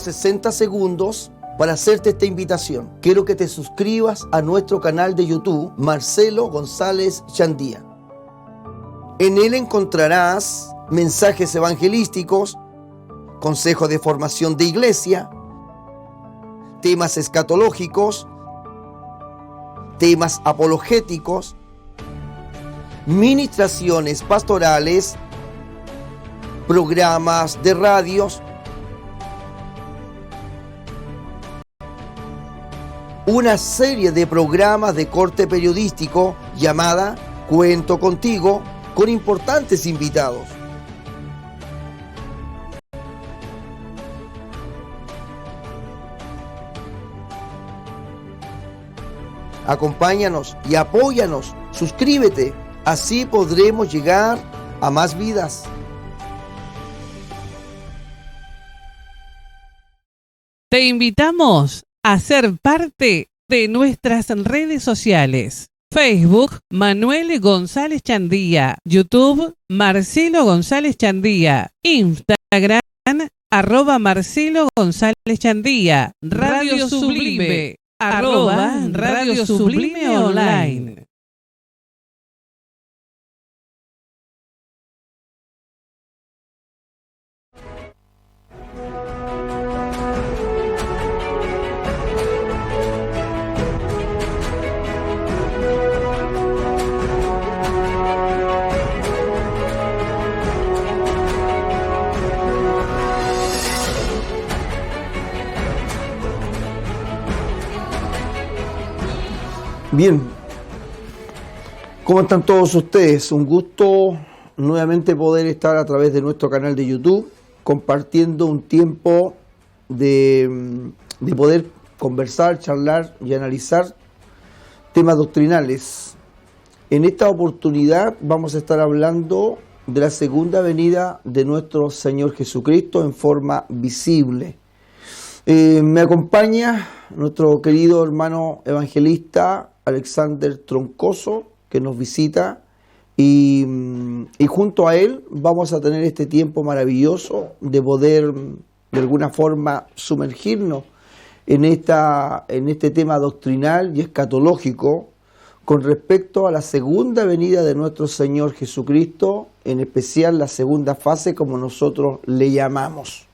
unos 60 segundos para hacerte esta invitación. Quiero que te suscribas a nuestro canal de YouTube, Marcelo González Chandía. En él encontrarás mensajes evangelísticos, consejos de formación de iglesia, temas escatológicos, temas apologéticos, ministraciones pastorales, programas de radios, una serie de programas de corte periodístico llamada Cuento Contigo, con importantes invitados. Acompáñanos y apóyanos, suscríbete, así podremos llegar a más vidas. Te invitamos a ser parte de nuestras redes sociales. Facebook, Manuel González Chandía. YouTube, Marcelo González Chandía. Instagram, @Marcelo González Chandía. Radio Sublime, @Radio Sublime Online. Bien, ¿cómo están todos ustedes? Un gusto nuevamente poder estar a través de nuestro canal de YouTube compartiendo un tiempo de poder conversar, charlar y analizar temas doctrinales. En esta oportunidad vamos a estar hablando de la segunda venida de nuestro Señor Jesucristo en forma visible. Me acompaña nuestro querido hermano evangelista Alexander Troncoso, que nos visita, y junto a él vamos a tener este tiempo maravilloso de poder de alguna forma sumergirnos en este tema doctrinal y escatológico con respecto a la segunda venida de nuestro Señor Jesucristo, en especial la segunda fase, como nosotros le llamamos.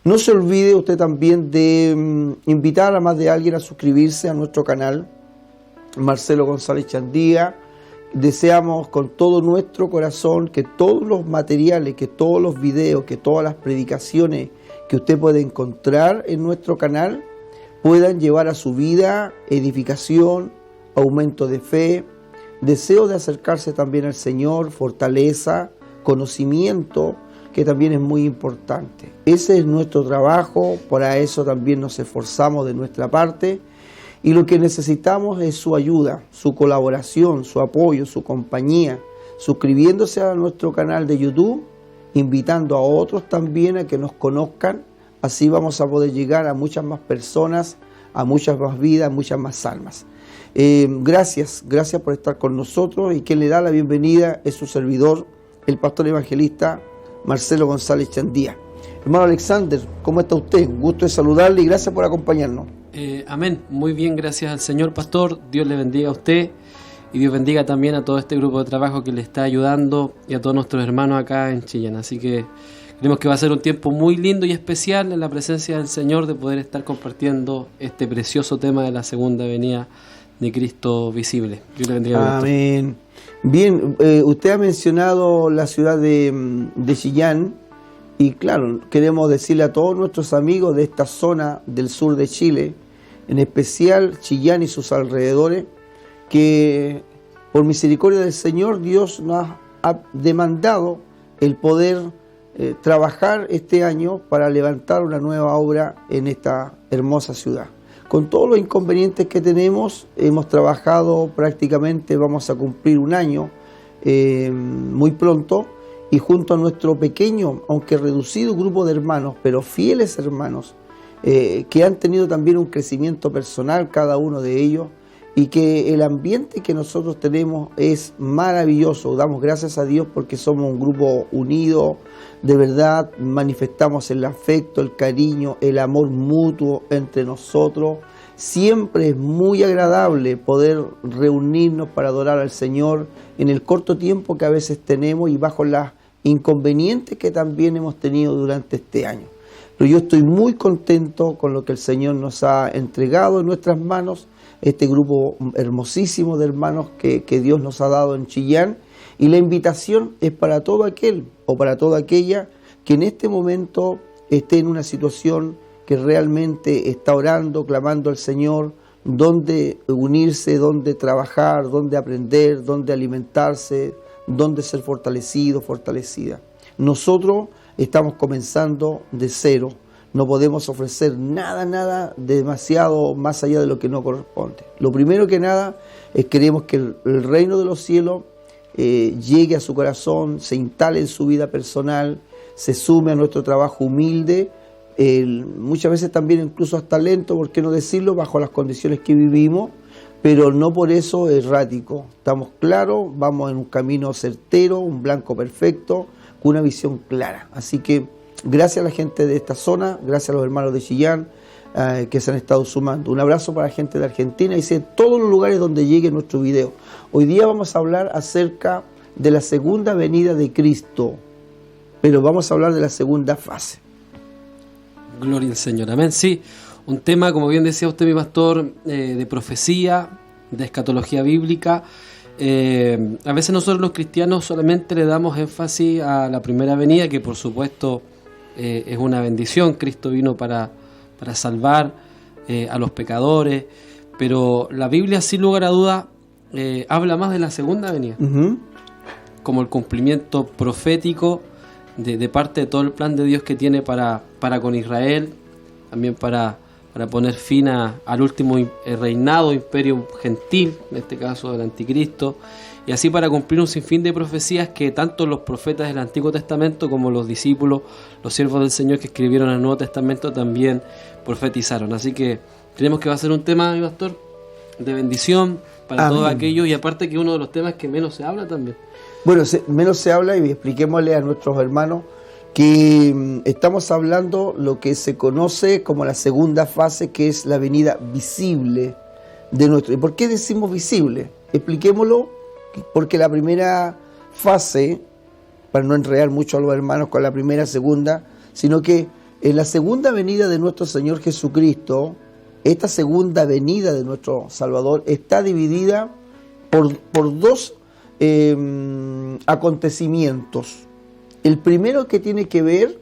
No se olvide usted también de invitar a más de alguien a suscribirse a nuestro canal, Marcelo González Chandía. Deseamos con todo nuestro corazón que todos los materiales, que todos los videos, que todas las predicaciones que usted puede encontrar en nuestro canal puedan llevar a su vida edificación, aumento de fe, deseo de acercarse también al Señor, fortaleza, conocimiento, que también es muy importante. Ese es nuestro trabajo, para eso también nos esforzamos de nuestra parte, y lo que necesitamos es su ayuda, su colaboración, su apoyo, su compañía, suscribiéndose a nuestro canal de YouTube, invitando a otros también a que nos conozcan. Así vamos a poder llegar a muchas más personas, a muchas más vidas, a muchas más almas. Gracias por estar con nosotros, y quien le da la bienvenida es su servidor, el pastor evangelista Marcelo González Chandía. Hermano Alexander, ¿cómo está usted? Un gusto de saludarle y gracias por acompañarnos. Amén, muy bien, gracias al Señor, pastor. Dios le bendiga a usted y Dios bendiga también a todo este grupo de trabajo que le está ayudando y a todos nuestros hermanos acá en Chillán. Así que creemos que va a ser un tiempo muy lindo y especial en la presencia del Señor, de poder estar compartiendo este precioso tema de la segunda venida de Cristo visible. Dios le bendiga. Amén. Bien, usted ha mencionado la ciudad de Chillán, y claro, queremos decirle a todos nuestros amigos de esta zona del sur de Chile, en especial Chillán y sus alrededores, que por misericordia del Señor Dios nos ha demandado el poder trabajar este año para levantar una nueva obra en esta hermosa ciudad. Con todos los inconvenientes que tenemos, hemos trabajado prácticamente, vamos a cumplir un año muy pronto, y junto a nuestro pequeño, aunque reducido grupo de hermanos, pero fieles hermanos, que han tenido también un crecimiento personal cada uno de ellos, y que el ambiente que nosotros tenemos es maravilloso. Damos gracias a Dios porque somos un grupo unido, de verdad manifestamos el afecto, el cariño, el amor mutuo entre nosotros. Siempre es muy agradable poder reunirnos para adorar al Señor en el corto tiempo que a veces tenemos y bajo las inconvenientes que también hemos tenido durante este año. Pero yo estoy muy contento con lo que el Señor nos ha entregado en nuestras manos, este grupo hermosísimo de hermanos que Dios nos ha dado en Chillán, y la invitación es para todo aquel o para toda aquella que en este momento esté en una situación que realmente está orando, clamando al Señor, dónde unirse, dónde trabajar, dónde aprender, dónde alimentarse, dónde ser fortalecido, fortalecida. Nosotros estamos comenzando de cero. No podemos ofrecer nada demasiado más allá de lo que no corresponde. Lo primero que nada es queremos que el reino de los cielos llegue a su corazón, se instale en su vida personal, se sume a nuestro trabajo humilde, muchas veces también incluso hasta lento, ¿por qué no decirlo?, bajo las condiciones que vivimos, pero no por eso errático. Estamos claros, vamos en un camino certero, un blanco perfecto, con una visión clara. Así que gracias a la gente de esta zona, gracias a los hermanos de Chillán que se han estado sumando. Un abrazo para la gente de Argentina y de todos los lugares donde llegue nuestro video. Hoy día vamos a hablar acerca de la segunda venida de Cristo, pero vamos a hablar de la segunda fase. Gloria al Señor, amén. Sí, un tema, como bien decía usted, mi pastor, de profecía, de escatología bíblica. A veces nosotros los cristianos solamente le damos énfasis a la primera venida, que por supuesto es una bendición. Cristo vino para salvar a los pecadores, pero la Biblia, sin lugar a duda, habla más de la segunda venida, como el cumplimiento profético de parte de todo el plan de Dios que tiene para con Israel, también para poner fin al último reinado, imperio gentil, en este caso del anticristo, y así para cumplir un sinfín de profecías que tanto los profetas del Antiguo Testamento como los discípulos, los siervos del Señor que escribieron el Nuevo Testamento también profetizaron. Así que creemos que va a ser un tema, mi pastor, de bendición para todos aquellos, y aparte que uno de los temas que menos se habla también. Bueno, menos se habla, y expliquémosle a nuestros hermanos que estamos hablando lo que se conoce como la segunda fase, que es la venida visible de nuestro. ¿Y por qué decimos visible? Expliquémoslo, porque la primera fase, para no enredar mucho a los hermanos con la primera, segunda, sino que en la segunda venida de nuestro Señor Jesucristo, esta segunda venida de nuestro Salvador está dividida por dos acontecimientos. El primero, que tiene que ver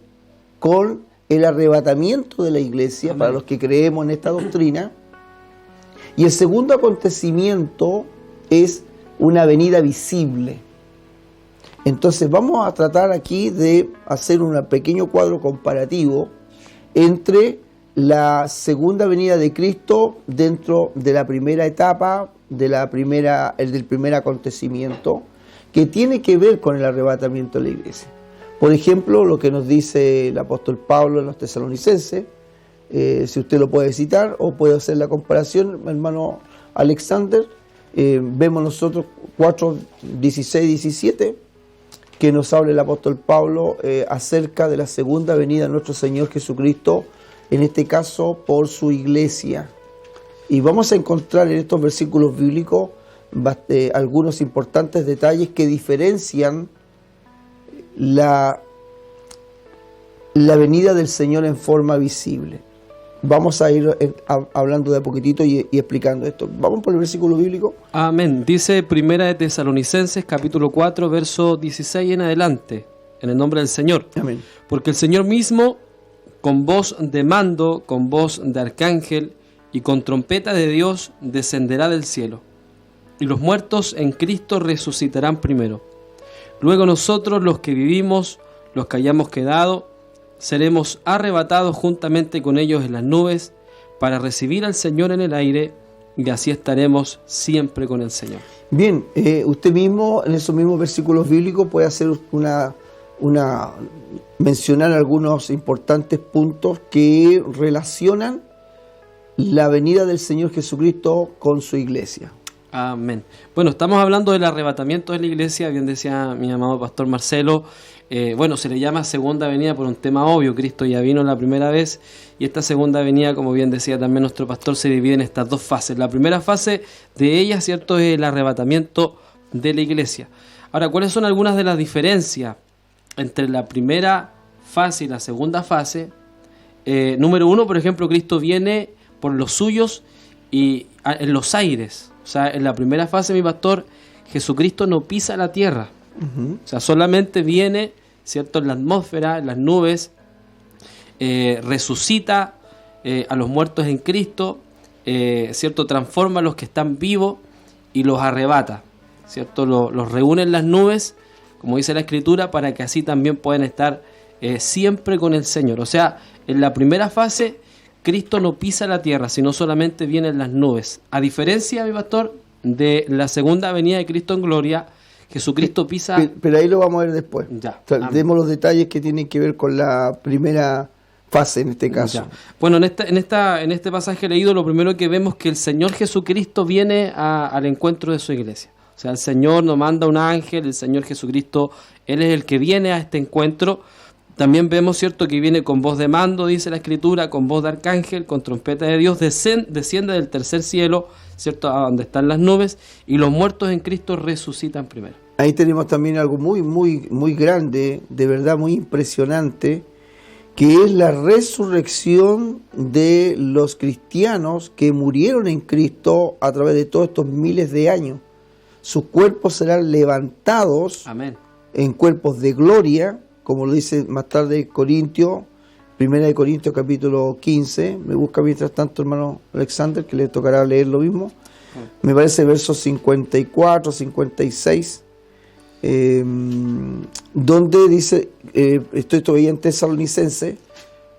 con el arrebatamiento de la iglesia, para los que creemos en esta doctrina, y el segundo acontecimiento es una venida visible. Entonces vamos a tratar aquí de hacer un pequeño cuadro comparativo entre la segunda venida de Cristo dentro de la primera etapa, del primer acontecimiento, que tiene que ver con el arrebatamiento de la iglesia. Por ejemplo, lo que nos dice el apóstol Pablo en los Tesalonicenses, si usted lo puede citar o puede hacer la comparación, hermano Alexander, vemos nosotros 4, 16, 17, que nos habla el apóstol Pablo acerca de la segunda venida de nuestro Señor Jesucristo, en este caso por su iglesia. Y vamos a encontrar en estos versículos bíblicos algunos importantes detalles que diferencian la venida del Señor en forma visible. Vamos a ir hablando de a poquitito y explicando esto. Vamos por el versículo bíblico. Amén. Dice Primera de Tesalonicenses, capítulo 4, verso 16 en adelante, en el nombre del Señor. Amén. Porque el Señor mismo, con voz de mando, con voz de arcángel y con trompeta de Dios, descenderá del cielo. Y los muertos en Cristo resucitarán primero. Luego nosotros, los que vivimos, los que hayamos quedado, seremos arrebatados juntamente con ellos en las nubes para recibir al Señor en el aire, y así estaremos siempre con el Señor. Bien, usted mismo en esos mismos versículos bíblicos puede hacer mencionar algunos importantes puntos que relacionan la venida del Señor Jesucristo con su iglesia. Amén. Bueno, estamos hablando del arrebatamiento de la iglesia, bien decía mi amado pastor Marcelo. Bueno, se le llama segunda venida por un tema obvio. Cristo ya vino la primera vez y esta segunda venida, como bien decía también nuestro pastor, se divide en estas dos fases. La primera fase de ella, ¿cierto?, es el arrebatamiento de la iglesia. Ahora, ¿cuáles son algunas de las diferencias entre la primera fase y la segunda fase? Número uno, por ejemplo, Cristo viene por los suyos y en los aires. O sea, en la primera fase, mi pastor, Jesucristo no pisa la tierra. O sea, solamente viene, ¿cierto?, en la atmósfera, en las nubes, resucita a los muertos en Cristo, ¿cierto?, transforma a los que están vivos y los arrebata, ¿cierto?, los reúne en las nubes, como dice la Escritura, para que así también puedan estar siempre con el Señor. O sea, en la primera fase, Cristo no pisa la tierra, sino solamente viene en las nubes. A diferencia, mi pastor, de la segunda venida de Cristo en gloria, Jesucristo pisa... Pero ahí lo vamos a ver después. Ya. Demos los detalles que tienen que ver con la primera fase en este caso. Ya. Bueno, en este pasaje leído, lo primero que vemos es que el Señor Jesucristo viene al encuentro de su iglesia. O sea, el Señor nos manda un ángel, el Señor Jesucristo, Él es el que viene a este encuentro. También vemos, ¿cierto?, que viene con voz de mando, dice la Escritura, con voz de arcángel, con trompeta de Dios, desciende del tercer cielo, ¿cierto?, a donde están las nubes, y los muertos en Cristo resucitan primero. Ahí tenemos también algo muy grande, de verdad muy impresionante, que es la resurrección de los cristianos que murieron en Cristo a través de todos estos miles de años. Sus cuerpos serán levantados. Amén. En cuerpos de gloria, como lo dice más tarde Corintios, 1 Corintios capítulo 15, me busca mientras tanto hermano Alexander, que le tocará leer lo mismo, me parece versos 54, 56, donde dice, estoy todavía en Tesalonicense,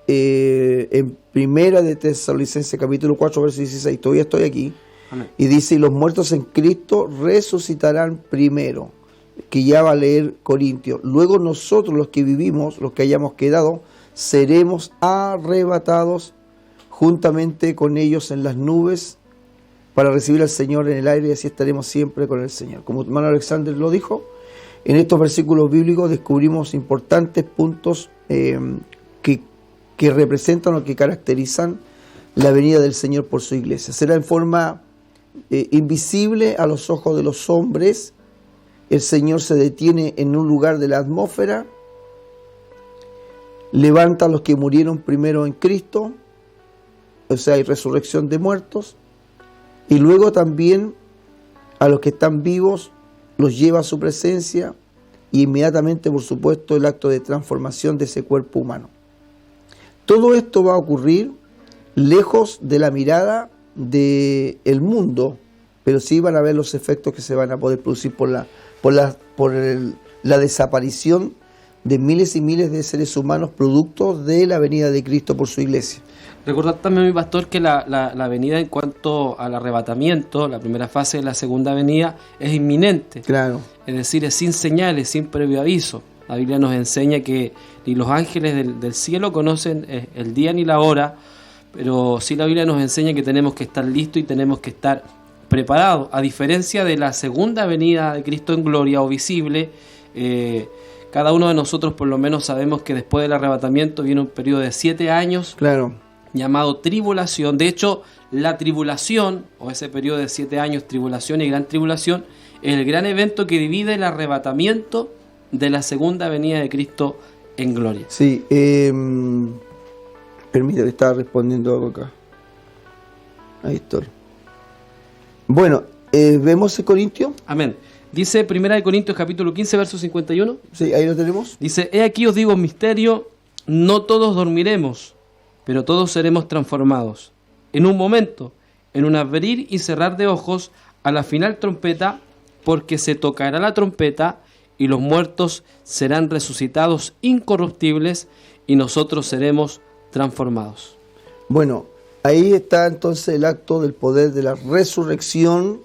en 1 de Tesalonicense capítulo 4, verso 16, todavía estoy aquí. Amén. Y dice, y los muertos en Cristo resucitarán primero, que ya va a leer Corintios. Luego nosotros, los que vivimos, los que hayamos quedado, seremos arrebatados juntamente con ellos en las nubes para recibir al Señor en el aire, y así estaremos siempre con el Señor. Como hermano Alexander lo dijo, en estos versículos bíblicos descubrimos importantes puntos que representan o que caracterizan la venida del Señor por su iglesia. Será en forma invisible a los ojos de los hombres. El Señor se detiene en un lugar de la atmósfera, levanta a los que murieron primero en Cristo, o sea, hay resurrección de muertos, y luego también a los que están vivos los lleva a su presencia, y inmediatamente, por supuesto, el acto de transformación de ese cuerpo humano. Todo esto va a ocurrir lejos de la mirada del mundo, pero sí van a ver los efectos que se van a poder producir por la desaparición de miles y miles de seres humanos producto de la venida de Cristo por su iglesia. Recordad también, mi pastor, que la venida en cuanto al arrebatamiento, la primera fase de la segunda venida, es inminente. Claro. Es decir, es sin señales, sin previo aviso. La Biblia nos enseña que ni los ángeles del cielo conocen el día ni la hora, pero sí la Biblia nos enseña que tenemos que estar listos y tenemos que estar preparados. A diferencia de la segunda venida de Cristo en gloria o visible, cada uno de nosotros por lo menos sabemos que después del arrebatamiento viene un periodo de 7 años, claro, llamado tribulación. De hecho, la tribulación, o ese periodo de 7 años, tribulación y gran tribulación, es el gran evento que divide el arrebatamiento de la segunda venida de Cristo en gloria. Sí, permítame, estaba respondiendo algo acá. Ahí estoy. Bueno, ¿vemos el Corintio? Amén. Dice 1 Corintios capítulo 15, verso 51. Sí, ahí lo tenemos. Dice, he aquí os digo un misterio, no todos dormiremos, pero todos seremos transformados. En un momento, en un abrir y cerrar de ojos, a la final trompeta, porque se tocará la trompeta y los muertos serán resucitados incorruptibles y nosotros seremos transformados. Bueno, ahí está entonces el acto del poder de la resurrección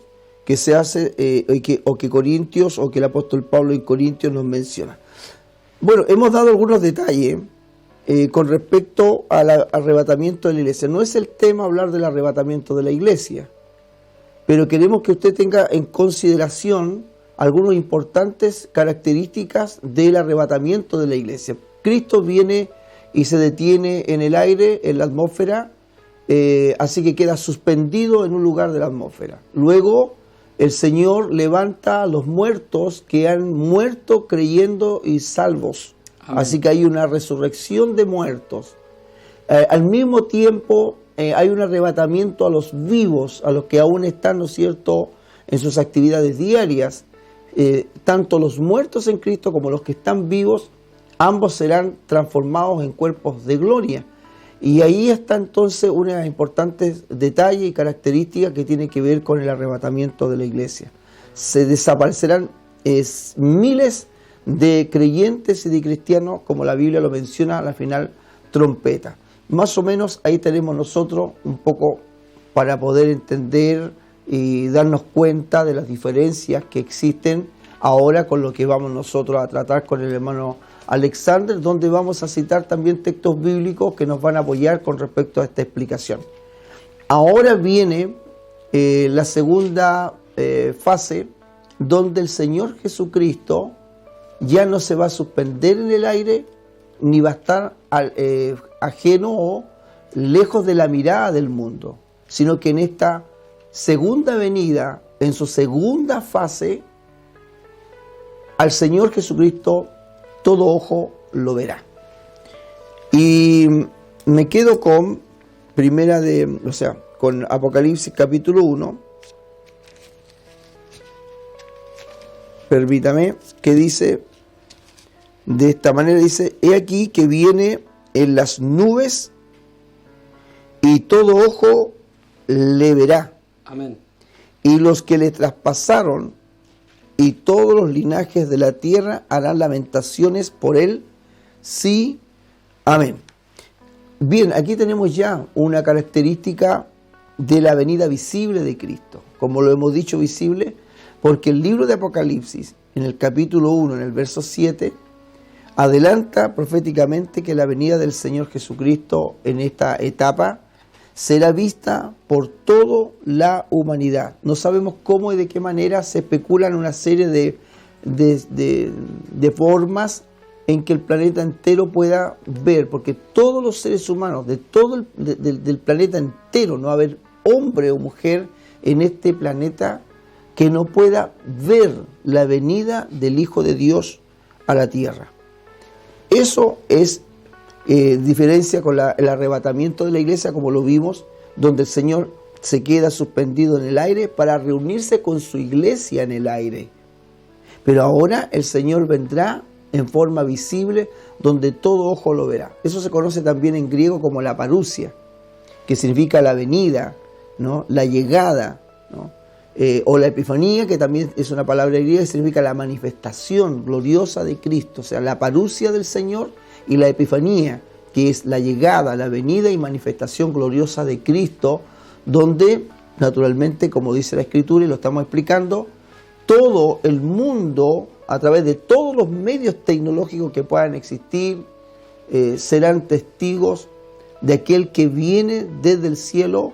que se hace, o que Corintios, o que el apóstol Pablo en Corintios nos menciona. Bueno, hemos dado algunos detalles con respecto al arrebatamiento de la iglesia. No es el tema hablar del arrebatamiento de la iglesia, pero queremos que usted tenga en consideración algunas importantes características del arrebatamiento de la iglesia. Cristo viene y se detiene en el aire, en la atmósfera, así que queda suspendido en un lugar de la atmósfera. Luego el Señor levanta a los muertos que han muerto creyendo y salvos. Amén. Así que hay una resurrección de muertos. Al mismo tiempo hay un arrebatamiento a los vivos, a los que aún están, ¿no es cierto?, en sus actividades diarias. Tanto los muertos en Cristo como los que están vivos, ambos serán transformados en cuerpos de gloria. Y ahí está entonces una importante detalle y característica que tiene que ver con el arrebatamiento de la iglesia. Se desaparecerán miles de creyentes y de cristianos, como la Biblia lo menciona a la final, trompeta. Más o menos ahí tenemos nosotros un poco para poder entender y darnos cuenta de las diferencias que existen ahora con lo que vamos nosotros a tratar con el hermano Alexander, donde vamos a citar también textos bíblicos que nos van a apoyar con respecto a esta explicación. Ahora viene la segunda fase, donde el Señor Jesucristo ya no se va a suspender en el aire, ni va a estar ajeno o lejos de la mirada del mundo, sino que en esta segunda venida, en su segunda fase, al Señor Jesucristo todo ojo lo verá. Y me quedo con con Apocalipsis capítulo 1. Permítame, que dice de esta manera, dice: he aquí que viene en las nubes y todo ojo le verá. Amén. Y los que le traspasaron y todos los linajes de la tierra harán lamentaciones por él. Sí, amén. Bien, aquí tenemos ya una característica de la venida visible de Cristo. Como lo hemos dicho, visible, porque el libro de Apocalipsis, en el capítulo 1, en el verso 7, adelanta proféticamente que la venida del Señor Jesucristo en esta etapa será vista por toda la humanidad. No sabemos cómo y de qué manera, se especulan una serie de formas en que el planeta entero pueda ver, porque todos los seres humanos del planeta entero, no va a haber hombre o mujer en este planeta que no pueda ver la venida del Hijo de Dios a la tierra. Eso es diferencia con el arrebatamiento de la iglesia, como lo vimos, donde el Señor se queda suspendido en el aire para reunirse con su iglesia en el aire. Pero ahora el Señor vendrá en forma visible, donde todo ojo lo verá. Eso se conoce también en griego como la parousia, que significa la venida, ¿no?, la llegada, ¿no?, o la epifanía, que también es una palabra griega que significa la manifestación gloriosa de Cristo. O sea, la parousia del Señor y la epifanía, que es la llegada, la venida y manifestación gloriosa de Cristo, donde naturalmente, como dice la Escritura y lo estamos explicando, todo el mundo, a través de todos los medios tecnológicos que puedan existir, serán testigos de aquel que viene desde el cielo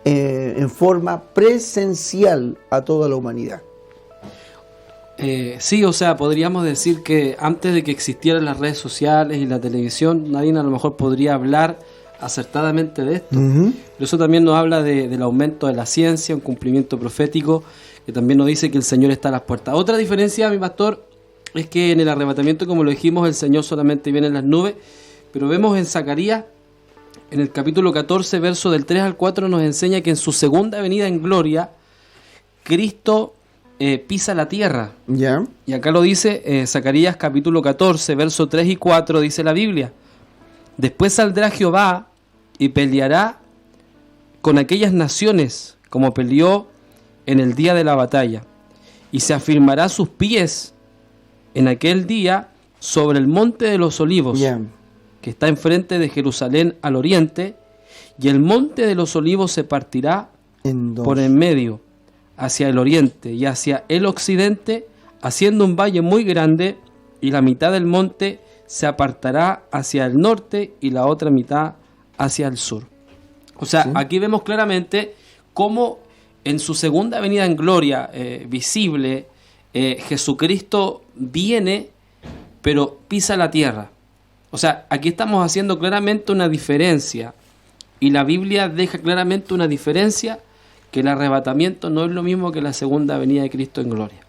en forma presencial a toda la humanidad. Sí, o sea, podríamos decir que antes de que existieran las redes sociales y la televisión, nadie a lo mejor podría hablar acertadamente de esto. Pero eso también nos habla del aumento de la ciencia, un cumplimiento profético, que también nos dice que el Señor está a las puertas. Otra diferencia, mi pastor, es que en el arrebatamiento, como lo dijimos, el Señor solamente viene en las nubes, pero vemos en Zacarías, en el capítulo 14, verso del 3 al 4, nos enseña que en su segunda venida en gloria, Cristo pisa la tierra. ¿Ya? Y acá lo dice Zacarías capítulo 14, verso 3 y 4, dice la Biblia: después saldrá Jehová y peleará con aquellas naciones como peleó en el día de la batalla, y se afirmará sus pies en aquel día sobre el monte de los olivos, que está enfrente de Jerusalén al oriente, y el monte de los olivos se partirá por en medio, hacia el oriente y hacia el occidente, haciendo un valle muy grande, y la mitad del monte se apartará hacia el norte y la otra mitad hacia el sur. O sea, sí, aquí vemos claramente cómo en su segunda venida en gloria visible, Jesucristo viene, pero pisa la tierra. O sea, aquí estamos haciendo claramente una diferencia, y la Biblia deja claramente una diferencia, que el arrebatamiento no es lo mismo que la segunda venida de Cristo en gloria.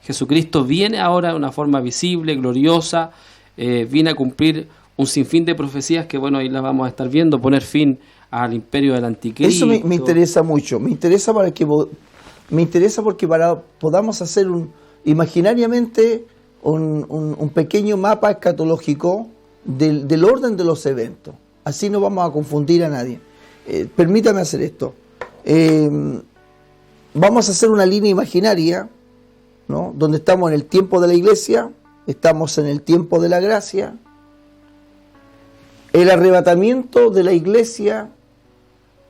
Jesucristo viene ahora de una forma visible, gloriosa, viene a cumplir un sinfín de profecías que, bueno, ahí las vamos a estar viendo, poner fin al imperio del anticristo. Eso me interesa mucho, me interesa porque podamos hacer imaginariamente un pequeño mapa escatológico del orden de los eventos. Así no vamos a confundir a nadie. Permítame hacer esto. Vamos a hacer una línea imaginaria, ¿no? Donde estamos en el tiempo de la iglesia, estamos en el tiempo de la gracia. El arrebatamiento de la iglesia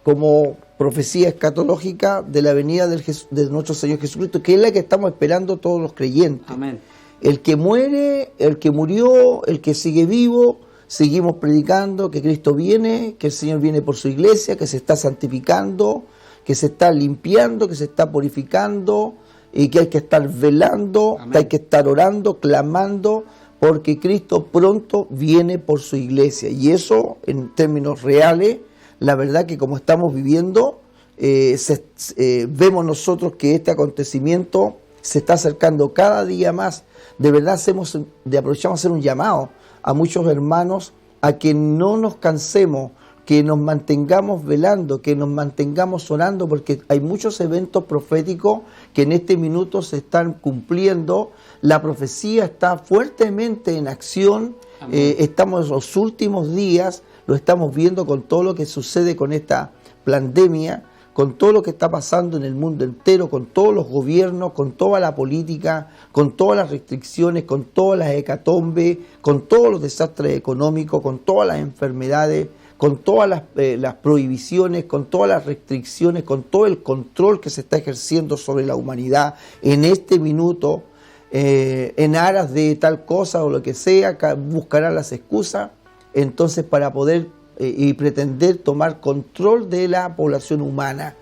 como profecía escatológica de la venida de nuestro Señor Jesucristo, que es la que estamos esperando todos los creyentes. Amén. El que muere, el que murió, el que sigue vivo, seguimos predicando que Cristo viene, que el Señor viene por su iglesia, que se está santificando, que se está limpiando, que se está purificando, y que hay que estar velando, amén, que hay que estar orando, clamando, porque Cristo pronto viene por su iglesia. Y eso, en términos reales, la verdad que como estamos viviendo, vemos nosotros que este acontecimiento se está acercando cada día más. De verdad aprovechamos a hacer un llamado a muchos hermanos a que no nos cansemos, que nos mantengamos velando, que nos mantengamos orando, porque hay muchos eventos proféticos que en este minuto se están cumpliendo. La profecía está fuertemente en acción. Estamos en los últimos días, lo estamos viendo con todo lo que sucede con esta pandemia, con todo lo que está pasando en el mundo entero, con todos los gobiernos, con toda la política, con todas las restricciones, con todas las hecatombes, con todos los desastres económicos, con todas las enfermedades, con todas las prohibiciones, con todas las restricciones, con todo el control que se está ejerciendo sobre la humanidad en este minuto, en aras de tal cosa o lo que sea, buscarán las excusas, entonces para poder y pretender tomar control de la población humana.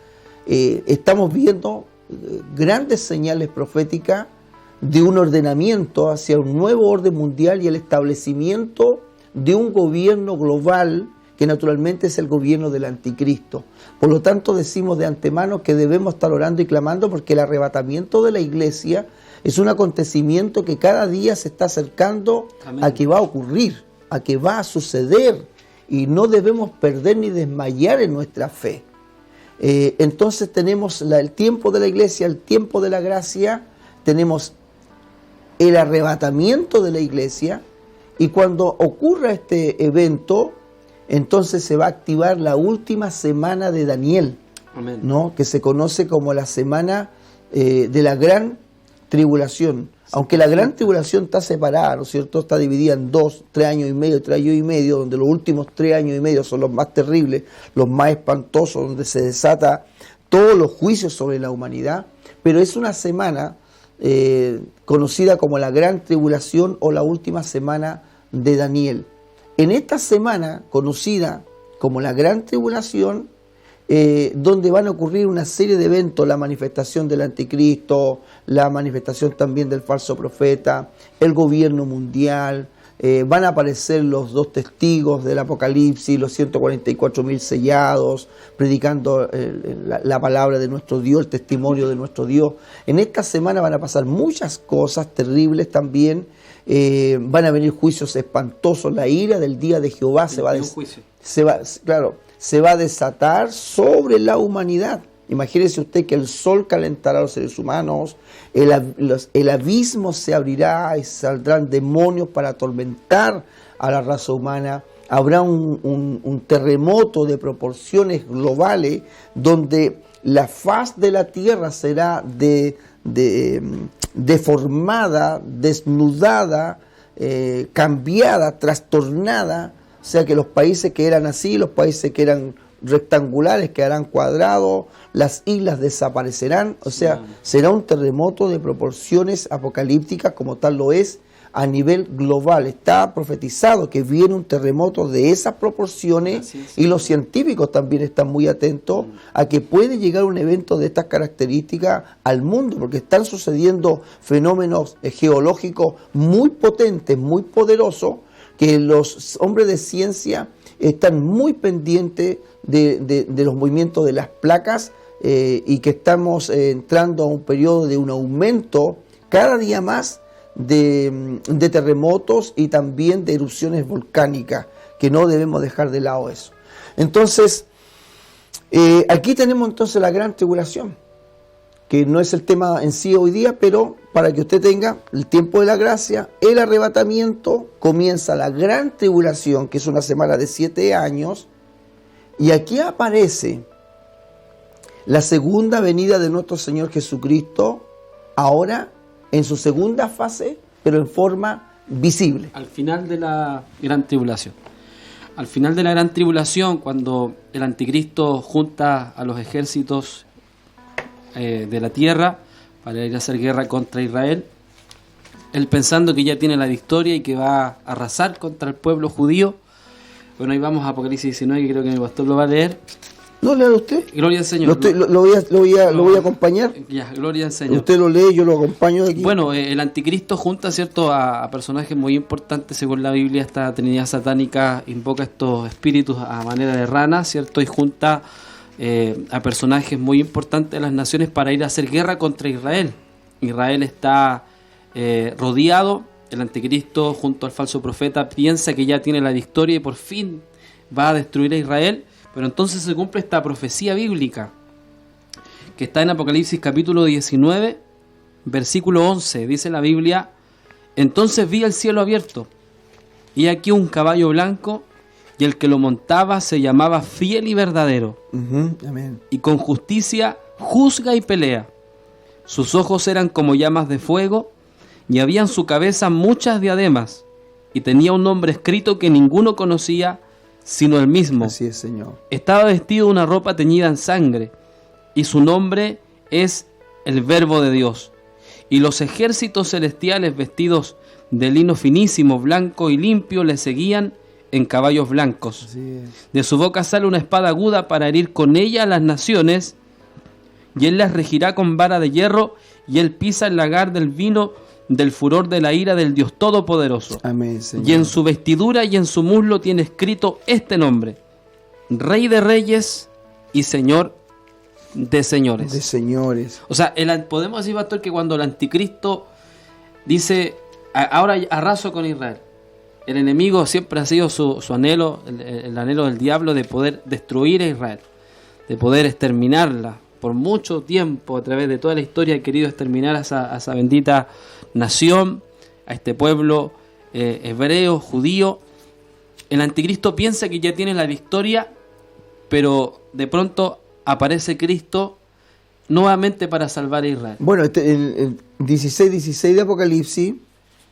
Estamos viendo grandes señales proféticas de un ordenamiento hacia un nuevo orden mundial y el establecimiento de un gobierno global que naturalmente es el gobierno del anticristo. Por lo tanto, decimos de antemano que debemos estar orando y clamando, porque el arrebatamiento de la iglesia es un acontecimiento que cada día se está acercando, amén, a que va a ocurrir, a que va a suceder, y no debemos perder ni desmayar en nuestra fe. Entonces tenemos el tiempo de la iglesia, el tiempo de la gracia, tenemos el arrebatamiento de la iglesia, y cuando ocurra este evento, entonces se va a activar la última semana de Daniel, amén, ¿no? Que se conoce como la semana de la gran tribulación. Aunque la gran tribulación está separada, ¿no es cierto? Está dividida en 2, 3 años y medio, donde los últimos 3 años y medio son los más terribles, los más espantosos, donde se desata todos los juicios sobre la humanidad. Pero es una semana conocida como la gran tribulación o la última semana de Daniel. En esta semana, conocida como la gran tribulación, donde van a ocurrir una serie de eventos, la manifestación del anticristo, la manifestación también del falso profeta, el gobierno mundial, van a aparecer los 2 testigos del Apocalipsis, los 144.000 sellados, predicando la palabra de nuestro Dios, el testimonio de nuestro Dios. En esta semana van a pasar muchas cosas terribles también. Van a venir juicios espantosos, la ira del día de Jehová se va a desatar sobre la humanidad. Imagínese usted que el sol calentará a los seres humanos, el abismo se abrirá y saldrán demonios para atormentar a la raza humana. Habrá un terremoto de proporciones globales donde la faz de la tierra será deformada, desnudada, cambiada, trastornada. O sea que los países que eran así, los países que eran rectangulares quedarán cuadrados, las islas desaparecerán. O sea, será un terremoto de proporciones apocalípticas, como tal lo es a nivel global. Está profetizado que viene un terremoto de esas proporciones y los científicos también están muy atentos a que puede llegar un evento de estas características al mundo, porque están sucediendo fenómenos geológicos muy potentes, muy poderosos, que los hombres de ciencia están muy pendientes de los movimientos de las placas y que estamos entrando a un periodo de un aumento cada día más de terremotos y también de erupciones volcánicas, que no debemos dejar de lado eso. Entonces, aquí tenemos entonces la gran tribulación, que no es el tema en sí hoy día, pero para que usted tenga el tiempo de la gracia, el arrebatamiento, comienza la gran tribulación, que es una semana de 7 años, y aquí aparece la segunda venida de nuestro Señor Jesucristo, ahora en su segunda fase, pero en forma visible. Al final de la gran tribulación. Al final de la gran tribulación, cuando el anticristo junta a los ejércitos de la tierra para ir a hacer guerra contra Israel, él pensando que ya tiene la victoria y que va a arrasar contra el pueblo judío. Bueno, ahí vamos a Apocalipsis 19, que creo que mi pastor lo va a leer. ¿No lea usted? Gloria al Señor. Lo voy a acompañar. Ya, gloria al Señor. Usted lo lee, yo lo acompaño de aquí. Bueno, el anticristo junta, ¿cierto?, a personajes muy importantes. Según la Biblia, esta Trinidad satánica invoca estos espíritus a manera de rana, ¿cierto? Y junta a personajes muy importantes de las naciones para ir a hacer guerra contra Israel. Israel está rodeado. El anticristo, junto al falso profeta, piensa que ya tiene la victoria y por fin va a destruir a Israel. Pero entonces se cumple esta profecía bíblica que está en Apocalipsis capítulo 19, versículo 11. Dice la Biblia: entonces vi el cielo abierto, y aquí un caballo blanco, y el que lo montaba se llamaba Fiel y Verdadero, Amén. y con justicia juzga y pelea. Sus ojos eran como llamas de fuego, y había en su cabeza muchas diademas, y tenía un nombre escrito que ninguno conocía sino el mismo. Así es, Señor. Estaba vestido de una ropa teñida en sangre, y su nombre es el Verbo de Dios. Y los ejércitos celestiales, vestidos de lino finísimo, blanco y limpio, le seguían en caballos blancos. Así es. De su boca sale una espada aguda para herir con ella a las naciones, y él las regirá con vara de hierro, y él pisa el lagar del vino del furor de la ira del Dios Todopoderoso. Amén, Señor. Y en su vestidura y en su muslo tiene escrito este nombre: Rey de Reyes y Señor de Señores. De señores. O sea, podemos decir, pastor, que cuando el anticristo dice, ahora arraso con Israel, el enemigo siempre ha sido su anhelo, el anhelo del diablo de poder destruir a Israel, de poder exterminarla. Por mucho tiempo, a través de toda la historia, ha querido exterminar a esa bendita nación, a este pueblo hebreo, judío. El anticristo piensa que ya tiene la victoria, pero de pronto aparece Cristo nuevamente para salvar a Israel. Bueno, el 16 de Apocalipsis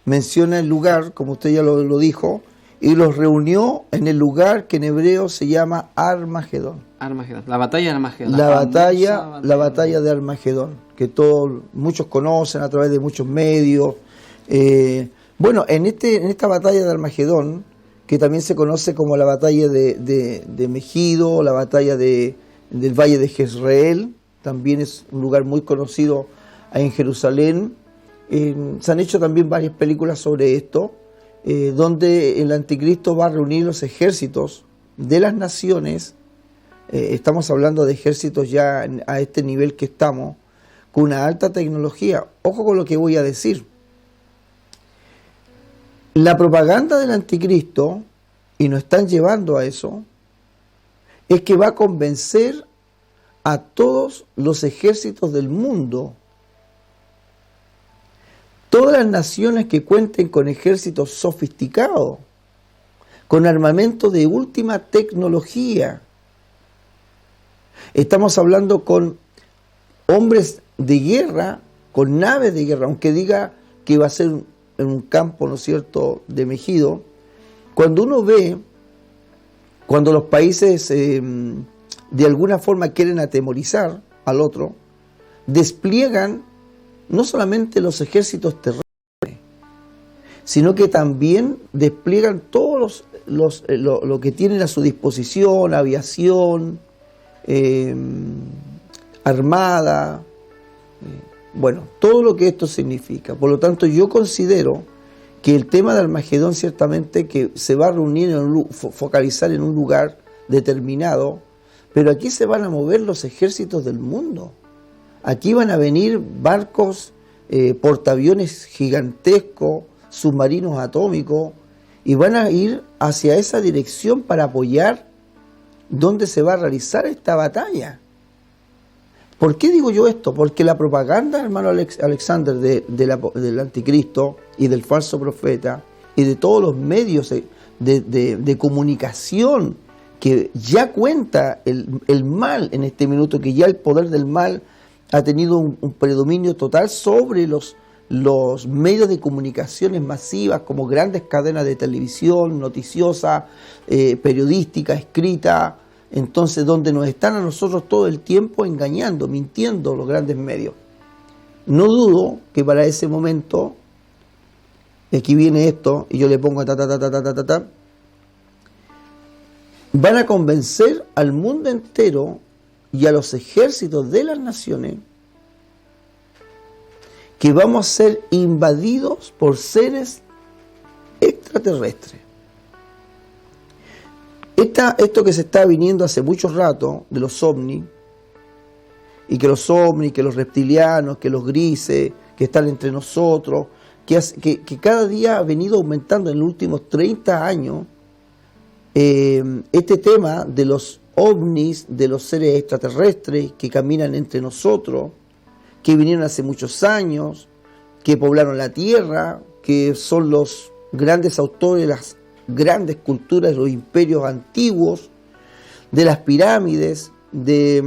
menciona el lugar, como usted ya lo dijo, y los reunió en el lugar que en hebreo se llama Armagedón. Armagedón, la batalla de Armagedón. La batalla de Armagedón, que muchos conocen a través de muchos medios. Bueno, en esta batalla de Armagedón, que también se conoce como la batalla de Megido, la batalla del Valle de Jezreel, también es un lugar muy conocido en Jerusalén. Se han hecho también varias películas sobre esto, donde el anticristo va a reunir los ejércitos de las naciones. Estamos hablando de ejércitos ya a este nivel que estamos, con una alta tecnología. Ojo con lo que voy a decir. La propaganda del anticristo, y nos están llevando a eso, es que va a convencer a todos los ejércitos del mundo. Todas las naciones que cuenten con ejércitos sofisticados, con armamento de última tecnología. Estamos hablando con hombres de guerra, con naves de guerra, aunque diga que va a ser en un campo, ¿no es cierto?, de Megido. Cuando uno ve, cuando los países de alguna forma quieren atemorizar al otro, despliegan no solamente los ejércitos terrestres, sino que también despliegan todos lo que tienen a su disposición, aviación, armada, bueno, todo lo que esto significa. Por lo tanto, yo considero que el tema de Armagedón ciertamente que se va a reunir, focalizar en un lugar determinado, pero aquí se van a mover los ejércitos del mundo. Aquí van a venir barcos, portaaviones gigantescos, submarinos atómicos, y van a ir hacia esa dirección para apoyar donde se va a realizar esta batalla. ¿Por qué digo yo esto? Porque la propaganda, hermano Alexander, del anticristo y del falso profeta y de todos los medios de comunicación que ya cuenta el mal en este minuto, que ya el poder del mal ha tenido un predominio total sobre los medios de comunicaciones masivas, como grandes cadenas de televisión, noticiosa, periodística, escrita. Entonces, donde nos están a nosotros todo el tiempo engañando, mintiendo los grandes medios. No dudo que para ese momento, aquí viene esto, y yo le pongo van a convencer al mundo entero y a los ejércitos de las naciones que vamos a ser invadidos por seres extraterrestres. Esto que se está viniendo hace mucho rato de los ovnis, y que los ovnis, que los reptilianos, que los grises, que están entre nosotros, que cada día ha venido aumentando en los últimos 30 años, este tema de los ovnis, de los seres extraterrestres que caminan entre nosotros, que vinieron hace muchos años, que poblaron la Tierra, que son los grandes autores de las grandes culturas de los imperios antiguos, de las pirámides, de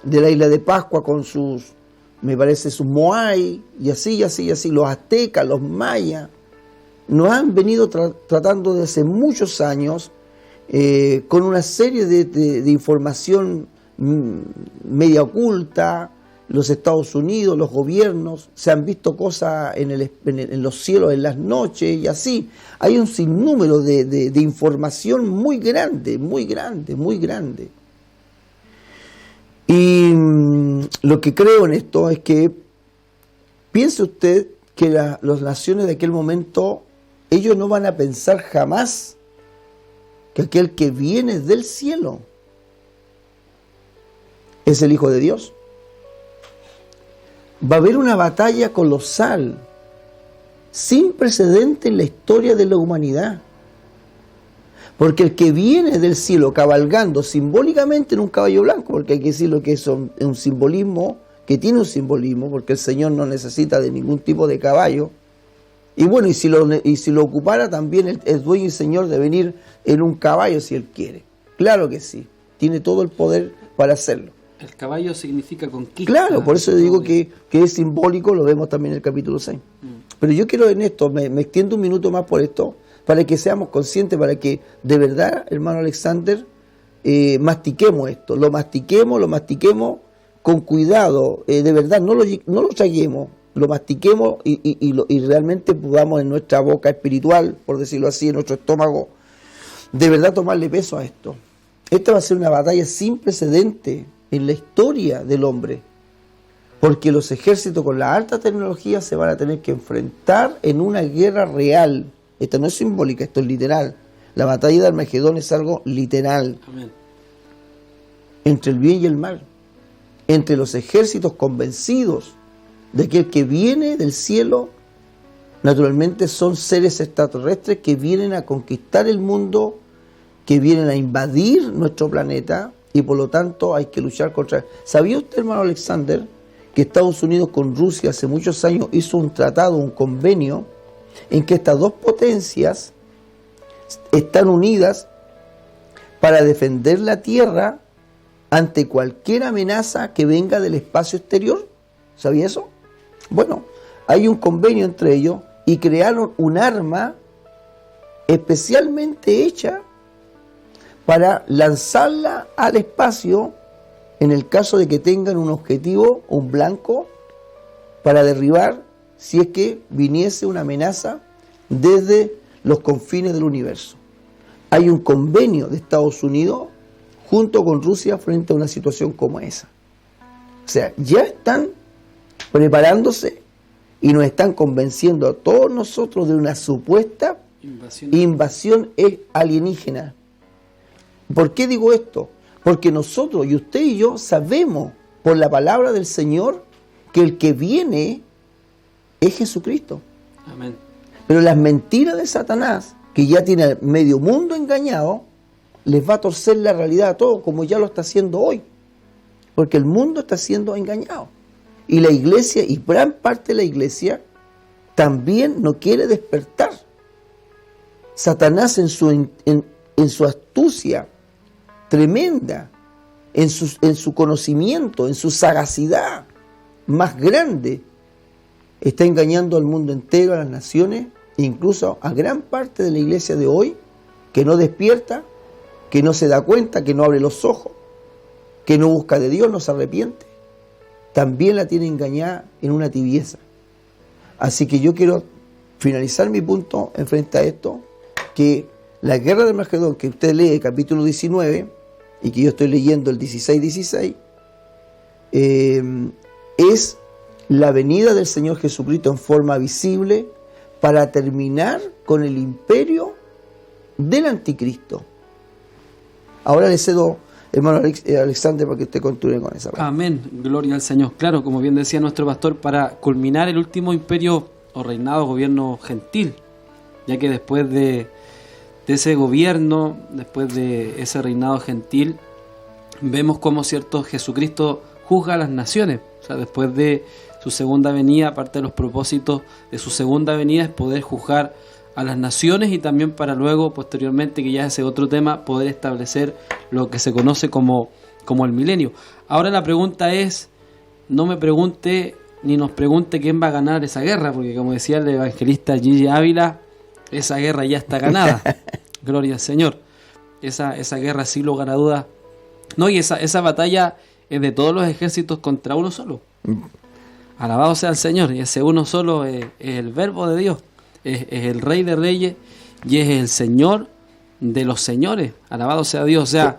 la isla de Pascua con sus, me parece, sus moai, y así, los aztecas, los mayas, nos han venido tratando desde hace muchos años con una serie de información media oculta. Los Estados Unidos, los gobiernos, se han visto cosas en los cielos en las noches y así. Hay un sinnúmero de información muy grande, muy grande, muy grande. Y lo que creo en esto es que, piense usted que las naciones de aquel momento, ellos no van a pensar jamás que aquel que viene del cielo es el Hijo de Dios. Va a haber una batalla colosal, sin precedente en la historia de la humanidad. Porque el que viene del cielo cabalgando simbólicamente en un caballo blanco, porque hay que decirlo que es un simbolismo, que tiene un simbolismo, porque el Señor no necesita de ningún tipo de caballo. Y bueno, y si lo ocupara también el dueño y Señor de venir en un caballo si Él quiere. Claro que sí, tiene todo el poder para hacerlo. El caballo significa conquista. Claro, por eso digo que es simbólico, lo vemos también en el capítulo 6. Pero yo quiero en esto, me extiendo un minuto más por esto, para que seamos conscientes, para que de verdad, hermano Alexander, mastiquemos esto, lo mastiquemos con cuidado, de verdad, no lo traguemos, lo mastiquemos y realmente podamos en nuestra boca espiritual, por decirlo así, en nuestro estómago, de verdad tomarle peso a esto. Esta va a ser una batalla sin precedente en la historia del hombre, porque los ejércitos con la alta tecnología se van a tener que enfrentar en una guerra real. Esta no es simbólica, esto es literal. La batalla de Armagedón es algo literal. Amén. Entre el bien y el mal, entre los ejércitos convencidos de que el que viene del cielo naturalmente son seres extraterrestres que vienen a conquistar el mundo, que vienen a invadir nuestro planeta, y por lo tanto hay que luchar contra. ¿Sabía usted, hermano Alexander, que Estados Unidos con Rusia hace muchos años hizo un tratado, un convenio, en que estas dos potencias están unidas para defender la Tierra ante cualquier amenaza que venga del espacio exterior? ¿Sabía eso? Bueno, hay un convenio entre ellos y crearon un arma especialmente hecha para lanzarla al espacio en el caso de que tengan un objetivo, un blanco, para derribar si es que viniese una amenaza desde los confines del universo. Hay un convenio de Estados Unidos junto con Rusia frente a una situación como esa. O sea, ya están preparándose y nos están convenciendo a todos nosotros de una supuesta invasión alienígena. ¿Por qué digo esto? Porque nosotros, y usted y yo, sabemos por la palabra del Señor que el que viene es Jesucristo. Amén. Pero las mentiras de Satanás, que ya tiene al medio mundo engañado, les va a torcer la realidad a todos, como ya lo está haciendo hoy. Porque el mundo está siendo engañado. Y la iglesia, y gran parte de la iglesia, también no quiere despertar. Satanás en su astucia tremenda, en su conocimiento, en su sagacidad más grande, está engañando al mundo entero, a las naciones, incluso a gran parte de la iglesia de hoy, que no despierta, que no se da cuenta, que no abre los ojos, que no busca de Dios, no se arrepiente. También la tiene engañada en una tibieza. Así que yo quiero finalizar mi punto en frente a esto, que la guerra de Armagedón, que usted lee capítulo 19, y que yo estoy leyendo el 16, es la venida del Señor Jesucristo en forma visible para terminar con el imperio del anticristo. Ahora le cedo, hermano Alexander, para que usted continúe con esa parte. Amén, gloria al Señor. Claro, como bien decía nuestro pastor, para culminar el último imperio o reinado, gobierno gentil, ya que después de ese gobierno, después de ese reinado gentil, vemos cómo cierto Jesucristo juzga a las naciones. O sea, después de su segunda venida, aparte de los propósitos de su segunda venida es poder juzgar a las naciones y también para luego, posteriormente, que ya es ese otro tema, poder establecer lo que se conoce como el milenio. Ahora la pregunta es, no me pregunte ni nos pregunte quién va a ganar esa guerra, porque como decía el evangelista Gigi Ávila, esa guerra ya está ganada. Gloria al Señor. Esa guerra, sin lugar a dudas. No, y esa batalla es de todos los ejércitos contra uno solo. Alabado sea el Señor. Y ese uno solo es el Verbo de Dios. Es el Rey de Reyes y es el Señor de los señores. Alabado sea Dios. O sea,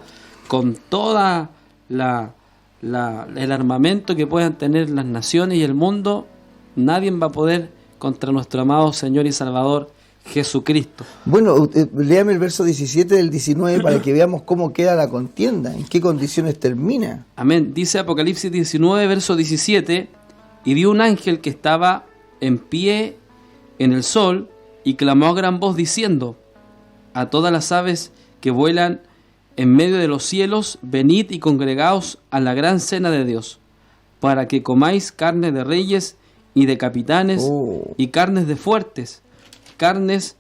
con toda el armamento que puedan tener las naciones y el mundo, nadie va a poder contra nuestro amado Señor y Salvador Jesucristo. Bueno, léame el verso 17 del 19 para que veamos cómo queda la contienda, en qué condiciones termina. Amén. Dice Apocalipsis 19, verso 17, y vi un ángel que estaba en pie en el sol y clamó a gran voz diciendo a todas las aves que vuelan en medio de los cielos, venid y congregaos a la gran cena de Dios, para que comáis carne de reyes y de capitanes y carnes de fuertes, carnes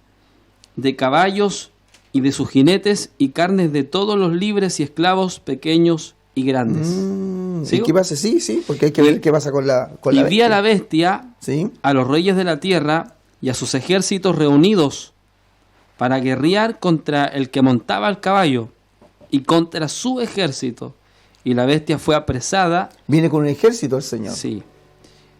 de caballos y de sus jinetes y carnes de todos los libres y esclavos pequeños y grandes. ¿Y qué pasa? Sí, porque hay que ver qué pasa con la y bestia. vi a la bestia, ¿Sí? a los reyes de la tierra y a sus ejércitos reunidos para guerrear contra el que montaba el caballo y contra su ejército. Y la bestia fue apresada. Viene con un ejército el Señor. Sí.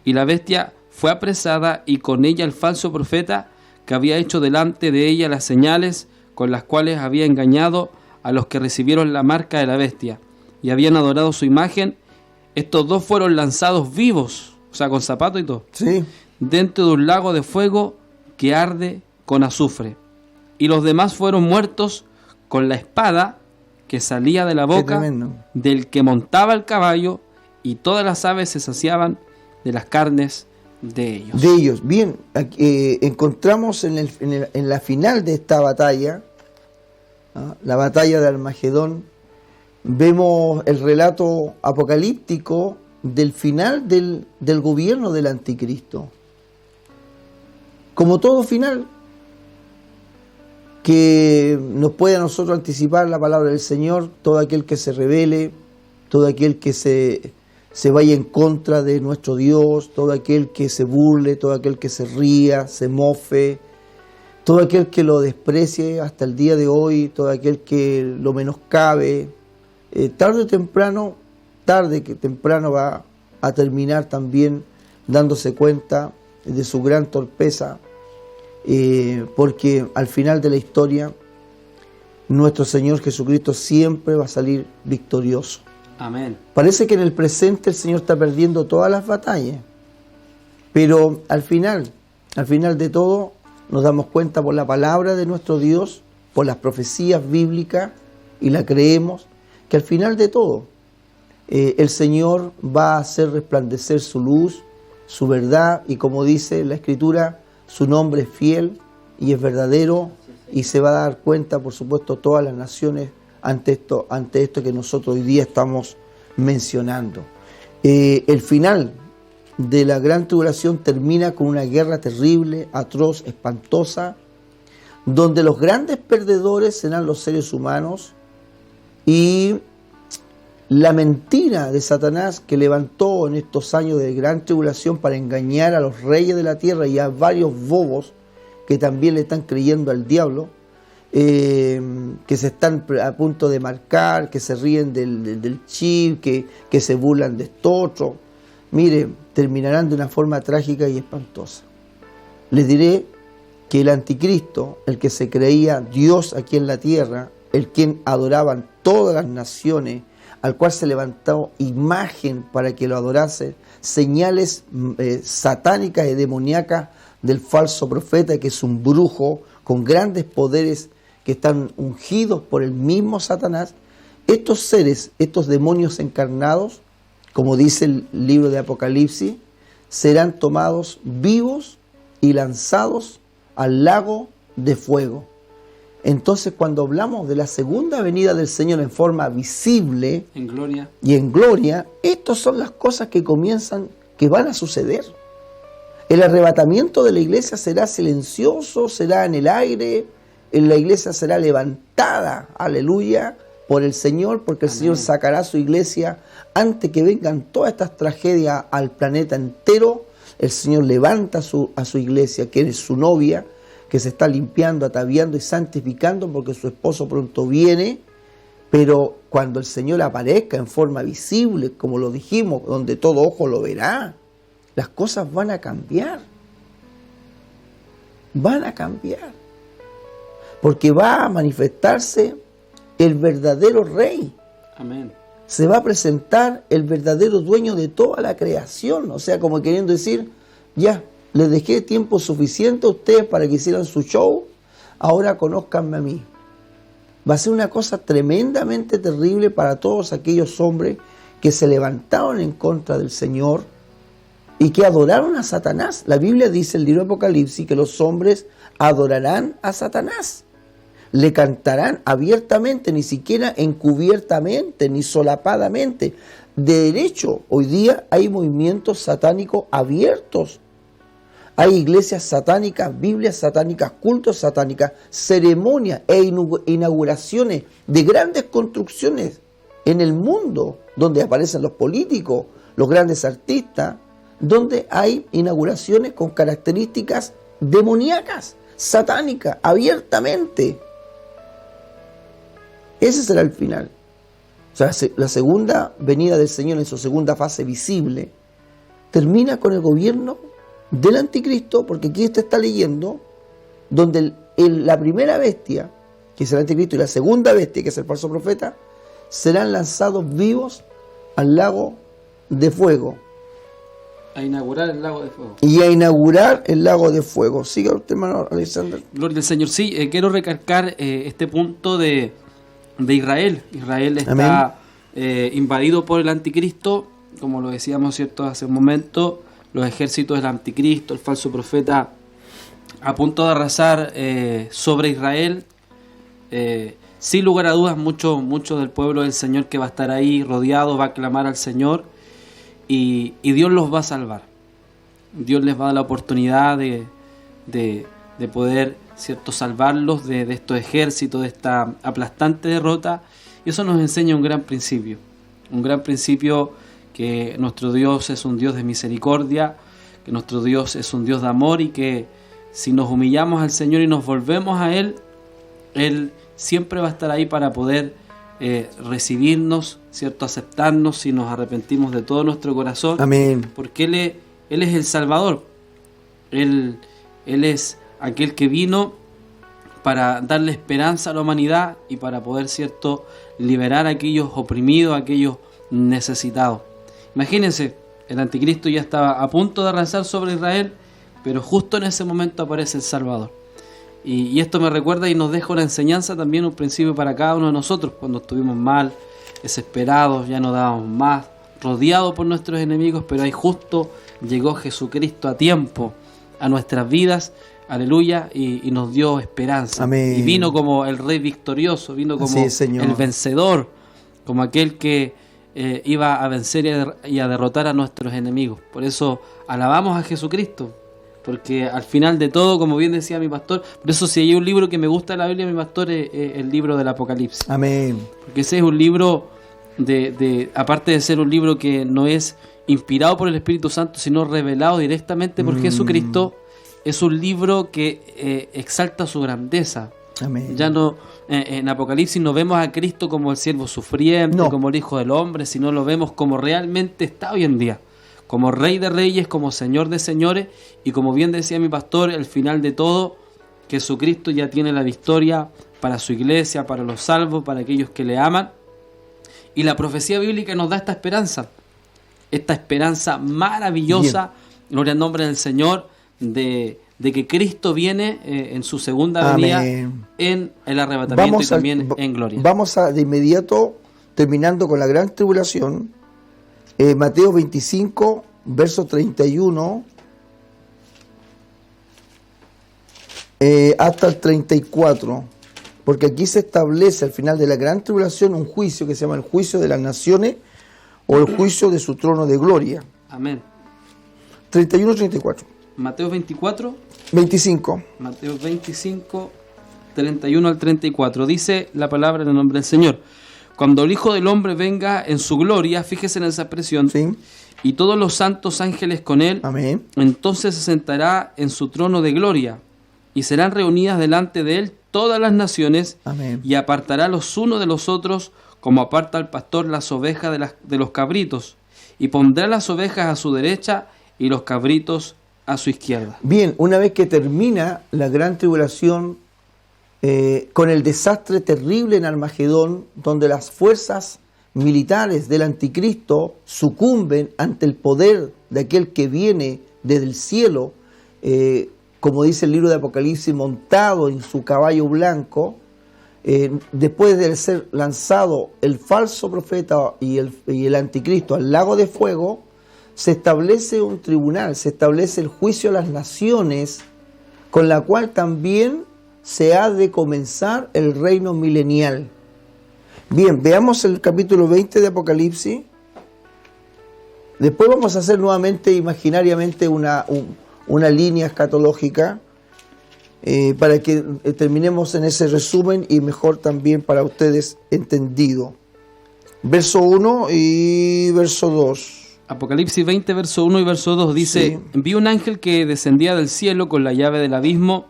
Y la bestia fue apresada y con ella el falso profeta que había hecho delante de ella las señales con las cuales había engañado a los que recibieron la marca de la bestia y habían adorado su imagen. Estos dos fueron lanzados vivos, o sea, con zapato y todo, Sí. dentro de un lago de fuego que arde con azufre. Y los demás fueron muertos con la espada que salía de la boca del que montaba el caballo, y todas las aves se saciaban de las carnes de ellos. De ellos. Bien, aquí, encontramos en la final de esta batalla, ¿ah? La batalla de Armagedón, vemos el relato apocalíptico del final del gobierno del anticristo. Como todo final que nos puede a nosotros anticipar la palabra del Señor, todo aquel que se rebele, todo aquel que se vaya en contra de nuestro Dios, todo aquel que se burle, todo aquel que se ría, se mofe, todo aquel que lo desprecie hasta el día de hoy, todo aquel que lo menoscabe, tarde que temprano va a terminar también dándose cuenta de su gran torpeza porque al final de la historia nuestro Señor Jesucristo siempre va a salir victorioso. Amén. Parece que en el presente el Señor está perdiendo todas las batallas, pero al final de todo, nos damos cuenta por la palabra de nuestro Dios, por las profecías bíblicas, y la creemos, que al final de todo, el Señor va a hacer resplandecer su luz, su verdad, y como dice la Escritura, su nombre es fiel y es verdadero, y se va a dar cuenta, por supuesto, todas las naciones ante esto que nosotros hoy día estamos mencionando. El final de la gran tribulación termina con una guerra terrible, atroz, espantosa, donde los grandes perdedores serán los seres humanos, y la mentira de Satanás que levantó en estos años de gran tribulación para engañar a los reyes de la tierra y a varios bobos que también le están creyendo al diablo, que se están a punto de marcar, que se ríen del chip, que se burlan de esto otro. Mire, terminarán de una forma trágica y espantosa. Les diré que el anticristo, el que se creía Dios aquí en la tierra, el quien adoraban todas las naciones, al cual se levantó imagen para que lo adorase, señales satánicas y demoníacas del falso profeta, que es un brujo con grandes poderes que están ungidos por el mismo Satanás. Estos seres, estos demonios encarnados, como dice el libro de Apocalipsis, serán tomados vivos y lanzados al lago de fuego. Entonces, cuando hablamos de la segunda venida del Señor en forma visible En gloria. y en gloria, estas son las cosas que comienzan, que van a suceder. El arrebatamiento de la iglesia será silencioso, será en el aire, la iglesia será levantada, aleluya, por el Señor, porque el Señor sacará su iglesia antes que vengan todas estas tragedias al planeta entero. El Señor levanta a su iglesia, que es su novia, que se está limpiando, ataviando y santificando porque su esposo pronto viene. Pero cuando el Señor aparezca en forma visible, como lo dijimos, donde todo ojo lo verá, las cosas van a cambiar. Van a cambiar. Porque va a manifestarse el verdadero Rey. Amén. Se va a presentar el verdadero dueño de toda la creación. O sea, como queriendo decir, ya, les dejé tiempo suficiente a ustedes para que hicieran su show, ahora conózcanme a mí. Va a ser una cosa tremendamente terrible para todos aquellos hombres que se levantaron en contra del Señor y que adoraron a Satanás. La Biblia dice en el libro de Apocalipsis que los hombres adorarán a Satanás. Le cantarán abiertamente, ni siquiera encubiertamente, ni solapadamente. De derecho, hoy día hay movimientos satánicos abiertos. Hay iglesias satánicas, Biblias satánicas, cultos satánicas, ceremonias e inauguraciones de grandes construcciones en el mundo, donde aparecen los políticos, los grandes artistas, donde hay inauguraciones con características demoníacas, satánicas, abiertamente. Ese será el final. O sea, la segunda venida del Señor en su segunda fase visible termina con el gobierno del anticristo, porque aquí usted está leyendo donde la primera bestia, que es el anticristo, y la segunda bestia, que es el falso profeta, serán lanzados vivos al lago de fuego. A inaugurar el lago de fuego. Y a inaugurar el lago de fuego. Siga usted, hermano Alexander. Gloria al Señor. Sí, quiero recalcar este punto de Israel. Israel está invadido por el anticristo, como lo decíamos, ¿cierto?, hace un momento. Los ejércitos del anticristo, el falso profeta, a punto de arrasar sobre Israel. Sin lugar a dudas, mucho del pueblo del Señor que va a estar ahí rodeado, va a clamar al Señor, y Dios los va a salvar. Dios les va a dar la oportunidad de poder, ¿cierto?, salvarlos de estos ejércitos, de esta aplastante derrota. Y eso nos enseña un gran principio. Un gran principio, que nuestro Dios es un Dios de misericordia, que nuestro Dios es un Dios de amor, y que si nos humillamos al Señor y nos volvemos a Él, Él siempre va a estar ahí para poder recibirnos, ¿cierto?, aceptarnos si nos arrepentimos de todo nuestro corazón. Amén. Porque Él es el Salvador. Él es aquel que vino para darle esperanza a la humanidad y para poder, ¿cierto?, liberar a aquellos oprimidos, a aquellos necesitados. Imagínense, el anticristo ya estaba a punto de arrasar sobre Israel, pero justo en ese momento aparece el Salvador. Y esto me recuerda y nos deja una enseñanza también, un principio para cada uno de nosotros, cuando estuvimos mal, desesperados, ya no dábamos más, rodeados por nuestros enemigos, pero ahí justo llegó Jesucristo a tiempo a nuestras vidas, aleluya, y nos dio esperanza. Amén. Y vino como el Rey victorioso, vino como el vencedor, como aquel que iba a vencer y a derrotar a nuestros enemigos. Por eso alabamos a Jesucristo, porque al final de todo, como bien decía mi pastor, por eso si hay un libro que me gusta de la Biblia, mi pastor, es el libro del Apocalipsis. Amén. Porque ese es un libro aparte de ser un libro que no es inspirado por el Espíritu Santo, sino revelado directamente por Jesucristo, es un libro que exalta su grandeza. Amén. Ya no, en Apocalipsis no vemos a Cristo como el siervo sufriente, como el Hijo del Hombre, sino lo vemos como realmente está hoy en día, como Rey de Reyes, como Señor de Señores, y como bien decía mi pastor, el final de todo, Jesucristo ya tiene la victoria para su iglesia, para los salvos, para aquellos que le aman. Y la profecía bíblica nos da esta esperanza maravillosa, gloria al nombre del Señor, de que Cristo viene en su segunda venida en el arrebatamiento y también en gloria. Vamos a de inmediato, terminando con la gran tribulación, Mateo 25, verso 31 hasta el 34, porque aquí se establece al final de la gran tribulación un juicio que se llama el juicio de las naciones o el juicio de su trono de gloria. Amén. 31-34. Mateo 25, 31 al 34. Dice la palabra en el nombre del Señor. Cuando el Hijo del Hombre venga en su gloria, fíjese en esa expresión, ¿Sí? Y todos los santos ángeles con él, Amén. Entonces se sentará en su trono de gloria, y serán reunidas delante de él todas las naciones, Amén. Y apartará los unos de los otros, como aparta el pastor las ovejas de los cabritos, y pondrá las ovejas a su derecha y los cabritos a su izquierda. Bien, una vez que termina la gran tribulación, con el desastre terrible en Armagedón, donde las fuerzas militares del anticristo sucumben ante el poder de aquel que viene desde el cielo, como dice el libro de Apocalipsis, montado en su caballo blanco, después de ser lanzado el falso profeta y el anticristo al lago de fuego, se establece un tribunal, se establece el juicio a las naciones, con la cual también se ha de comenzar el reino milenial. Bien, veamos el capítulo 20 de Apocalipsis. Después vamos a hacer nuevamente, imaginariamente, una línea escatológica para que terminemos en ese resumen y mejor también para ustedes entendido. Verso 1 y verso 2. Apocalipsis 20, verso 1 y verso 2 dice: Sí. Vi un ángel que descendía del cielo con la llave del abismo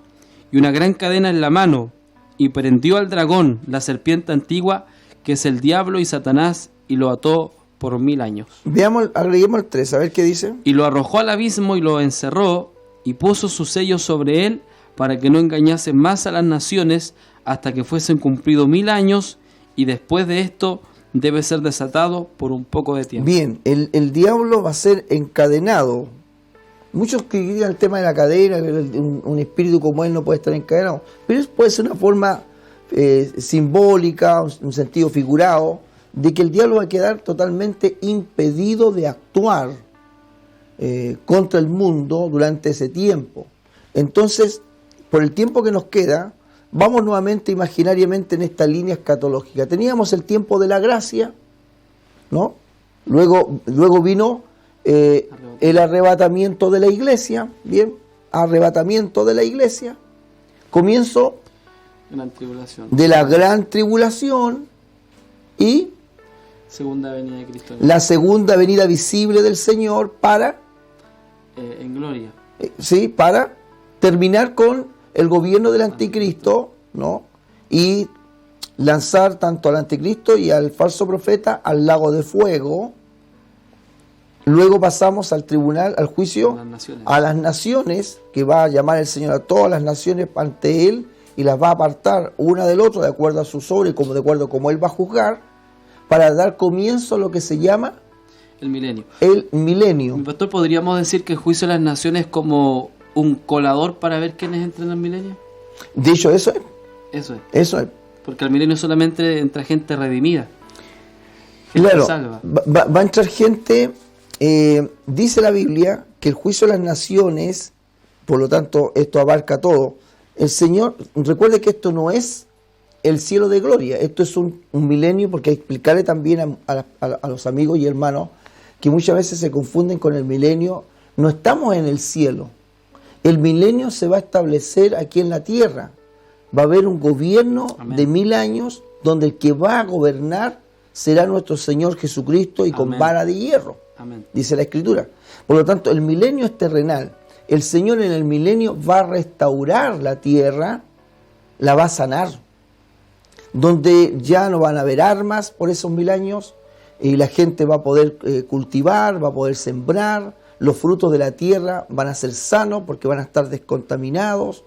y una gran cadena en la mano, y prendió al dragón, la serpiente antigua, que es el diablo y Satanás, y lo ató por 1000 años. Veamos, agreguemos el 3, a ver qué dice. Y lo arrojó al abismo y lo encerró, y puso su sello sobre él, para que no engañase más a las naciones, hasta que fuesen cumplidos 1000 años, y después de esto debe ser desatado por un poco de tiempo. Bien, el diablo va a ser encadenado. Muchos critican el tema de la cadena, que un espíritu como él no puede estar encadenado, pero eso puede ser una forma simbólica, un sentido figurado, de que el diablo va a quedar totalmente impedido de actuar contra el mundo durante ese tiempo. Entonces, por el tiempo que nos queda, vamos nuevamente imaginariamente en esta línea escatológica. Teníamos el tiempo de la gracia, ¿no? Luego vino el arrebatamiento de la iglesia, bien, arrebatamiento de la iglesia, comienzo Gran tribulación. de la gran tribulación y Segunda venida de Cristo. la segunda venida visible del Señor para En gloria. sí, para terminar con el gobierno del anticristo, ¿no? Y lanzar tanto al anticristo y al falso profeta al lago de fuego. Luego pasamos al tribunal, al juicio, Las naciones. a las naciones, que va a llamar el Señor a todas las naciones ante Él y las va a apartar una del otro de acuerdo a sus obras y como de acuerdo a cómo Él va a juzgar, para dar comienzo a lo que se llama El milenio. el milenio. Mi pastor, ¿podríamos decir que el juicio de las naciones es como un colador para ver quiénes entran al milenio? De hecho, eso es. Eso es. Eso es. Porque al milenio solamente entra gente redimida. Gente Claro, salva. va a entrar gente, dice la Biblia, que el juicio de las naciones, por lo tanto, esto abarca todo. El Señor, recuerde que esto no es el cielo de gloria, esto es un milenio, porque hay que explicarle también a los amigos y hermanos que muchas veces se confunden con el milenio. No estamos en el cielo. El milenio se va a establecer aquí en la tierra. Va a haber un gobierno Amén. de 1000 años donde el que va a gobernar será nuestro Señor Jesucristo y con Amén. vara de hierro, Amén. dice la Escritura. Por lo tanto, el milenio es terrenal. El Señor en el milenio va a restaurar la tierra, la va a sanar, donde ya no van a haber armas por esos 1000 años y la gente va a poder cultivar, va a poder sembrar, los frutos de la tierra van a ser sanos porque van a estar descontaminados,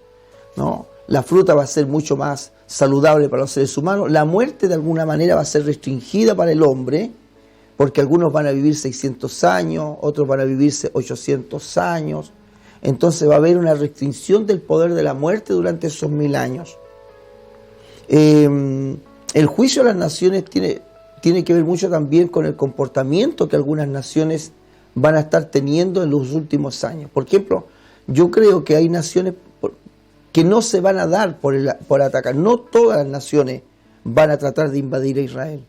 ¿no? La fruta va a ser mucho más saludable para los seres humanos. La muerte de alguna manera va a ser restringida para el hombre, porque algunos van a vivir 600 años, otros van a vivir 800 años. Entonces va a haber una restricción del poder de la muerte durante esos 1000 años. El juicio de las naciones tiene que ver mucho también con el comportamiento que algunas naciones van a estar teniendo en los últimos años. Por ejemplo, yo creo que hay naciones que no se van a dar por atacar. No todas las naciones van a tratar de invadir a Israel.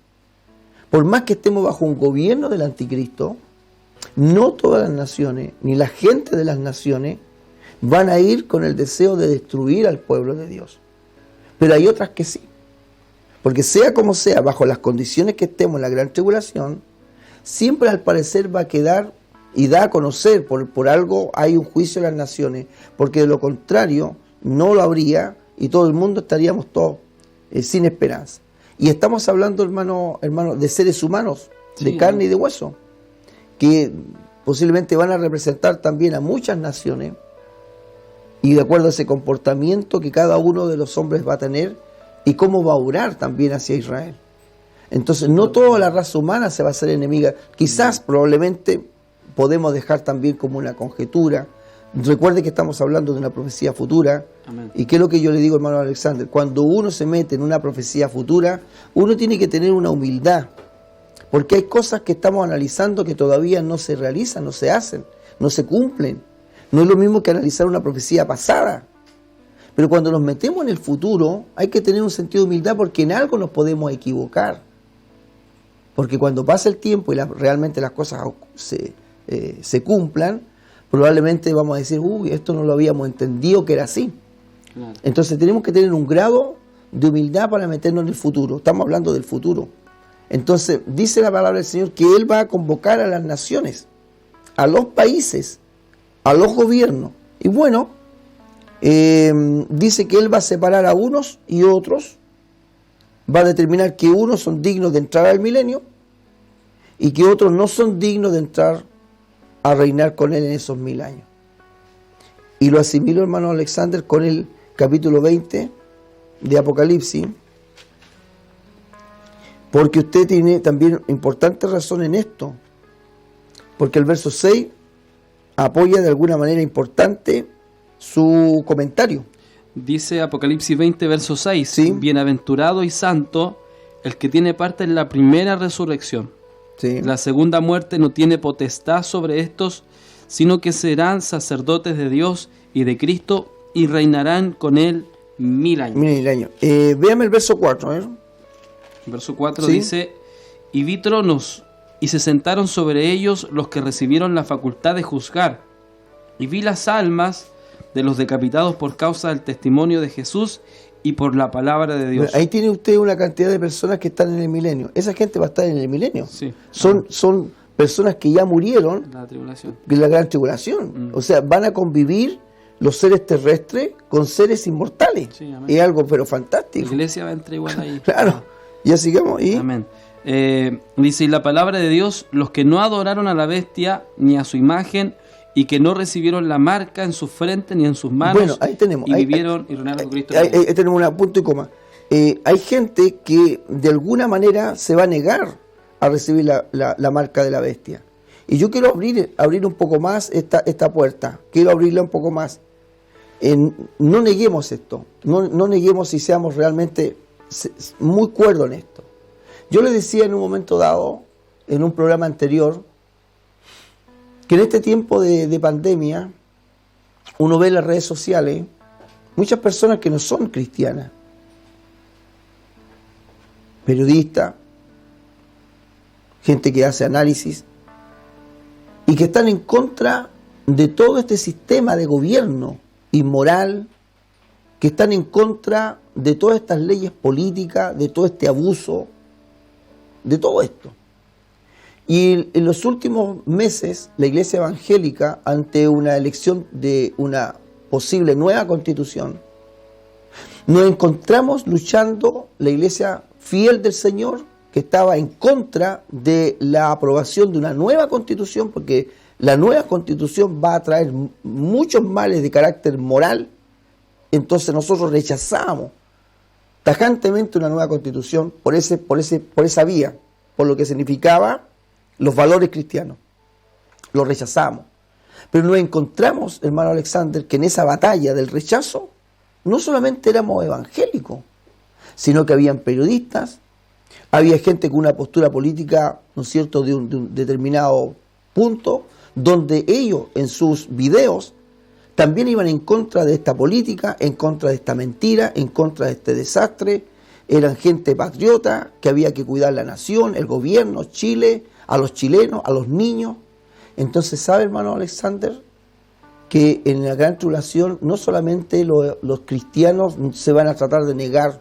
Por más que estemos bajo un gobierno del anticristo, no todas las naciones, ni la gente de las naciones, van a ir con el deseo de destruir al pueblo de Dios. Pero hay otras que sí. Porque sea como sea, bajo las condiciones que estemos en la gran tribulación, siempre al parecer va a quedar y da a conocer, por algo hay un juicio de las naciones, porque de lo contrario no lo habría y todo el mundo estaríamos todos sin esperanza. Y estamos hablando, hermano, de seres humanos, de Sí, carne y de hueso, que posiblemente van a representar también a muchas naciones y de acuerdo a ese comportamiento que cada uno de los hombres va a tener y cómo va a orar también hacia Israel. Entonces no toda la raza humana se va a hacer enemiga. Quizás, probablemente, podemos dejar también como una conjetura. Recuerde que estamos hablando de una profecía futura. Amén. ¿Y qué es lo que yo le digo, hermano Alexander? Cuando uno se mete en una profecía futura, uno tiene que tener una humildad. Porque hay cosas que estamos analizando que todavía no se realizan, no se hacen, no se cumplen. No es lo mismo que analizar una profecía pasada. Pero cuando nos metemos en el futuro, hay que tener un sentido de humildad porque en algo nos podemos equivocar. Porque cuando pasa el tiempo y realmente las cosas se cumplan, probablemente vamos a decir, uy, esto no lo habíamos entendido que era así. Claro. Entonces tenemos que tener un grado de humildad para meternos en el futuro. Estamos hablando del futuro. Entonces dice la palabra del Señor que Él va a convocar a las naciones, a los países, a los gobiernos. Y bueno, dice que Él va a separar a unos y otros, va a determinar que unos son dignos de entrar al milenio y que otros no son dignos de entrar a reinar con Él en esos 1000 años. Y lo asimilo, hermano Alexander, con el capítulo 20 de Apocalipsis, porque usted tiene también importante razón en esto, porque el verso 6 apoya de alguna manera importante su comentario. Dice Apocalipsis 20, verso 6, Sí. Bienaventurado y santo el que tiene parte en la primera resurrección. Sí. La segunda muerte no tiene potestad sobre estos, sino que serán sacerdotes de Dios y de Cristo y reinarán con él 1000 años. 1000 años. Véame el verso 4. Verso 4 Sí. dice, y vi tronos, y se sentaron sobre ellos los que recibieron la facultad de juzgar. Y vi las almas de los decapitados por causa del testimonio de Jesús y por la palabra de Dios. Ahí tiene usted una cantidad de personas que están en el milenio. Esa gente va a estar en el milenio. Sí. Son personas que ya murieron La tribulación. en la gran tribulación. O sea, van a convivir los seres terrestres con seres inmortales. Sí, amén. Es algo pero La fantástico. iglesia va a entrar igual ahí. Claro. Ya sigamos. ¿Y? Amén. Dice, y la palabra de Dios, los que no adoraron a la bestia ni a su imagen y que no recibieron la marca en su frente ni en sus manos, bueno, ahí tenemos, y vivieron y reinaron con Cristo. Ahí tenemos un punto y coma. Hay gente que de alguna manera se va a negar a recibir la marca de la bestia. Y yo quiero abrir un poco más esta puerta, quiero abrirla un poco más. No neguemos esto, no neguemos y seamos realmente muy cuerdos en esto. Yo les decía en un momento dado, en un programa anterior, que en este tiempo de pandemia, uno ve en las redes sociales muchas personas que no son cristianas, periodistas, gente que hace análisis, y que están en contra de todo este sistema de gobierno inmoral, que están en contra de todas estas leyes políticas, de todo este abuso, de todo esto. Y en los últimos meses, la Iglesia Evangélica, ante una elección de una posible nueva constitución, nos encontramos luchando la Iglesia fiel del Señor, que estaba en contra de la aprobación de una nueva constitución, porque la nueva constitución va a traer muchos males de carácter moral. Entonces nosotros rechazamos tajantemente una nueva constitución por esa vía, por lo que significaba los valores cristianos. Lo rechazamos. Pero nos encontramos, hermano Alexander, que en esa batalla del rechazo no solamente éramos evangélicos, sino que habían periodistas, había gente con una postura política, ¿no es cierto?, de un determinado punto, donde ellos en sus videos también iban en contra de esta política, en contra de esta mentira, en contra de este desastre. Eran gente patriota, que había que cuidar la nación, el gobierno, Chile, a los chilenos, a los niños. Entonces, ¿sabe, hermano Alexander?, que en la gran tribulación no solamente los cristianos se van a tratar de negar,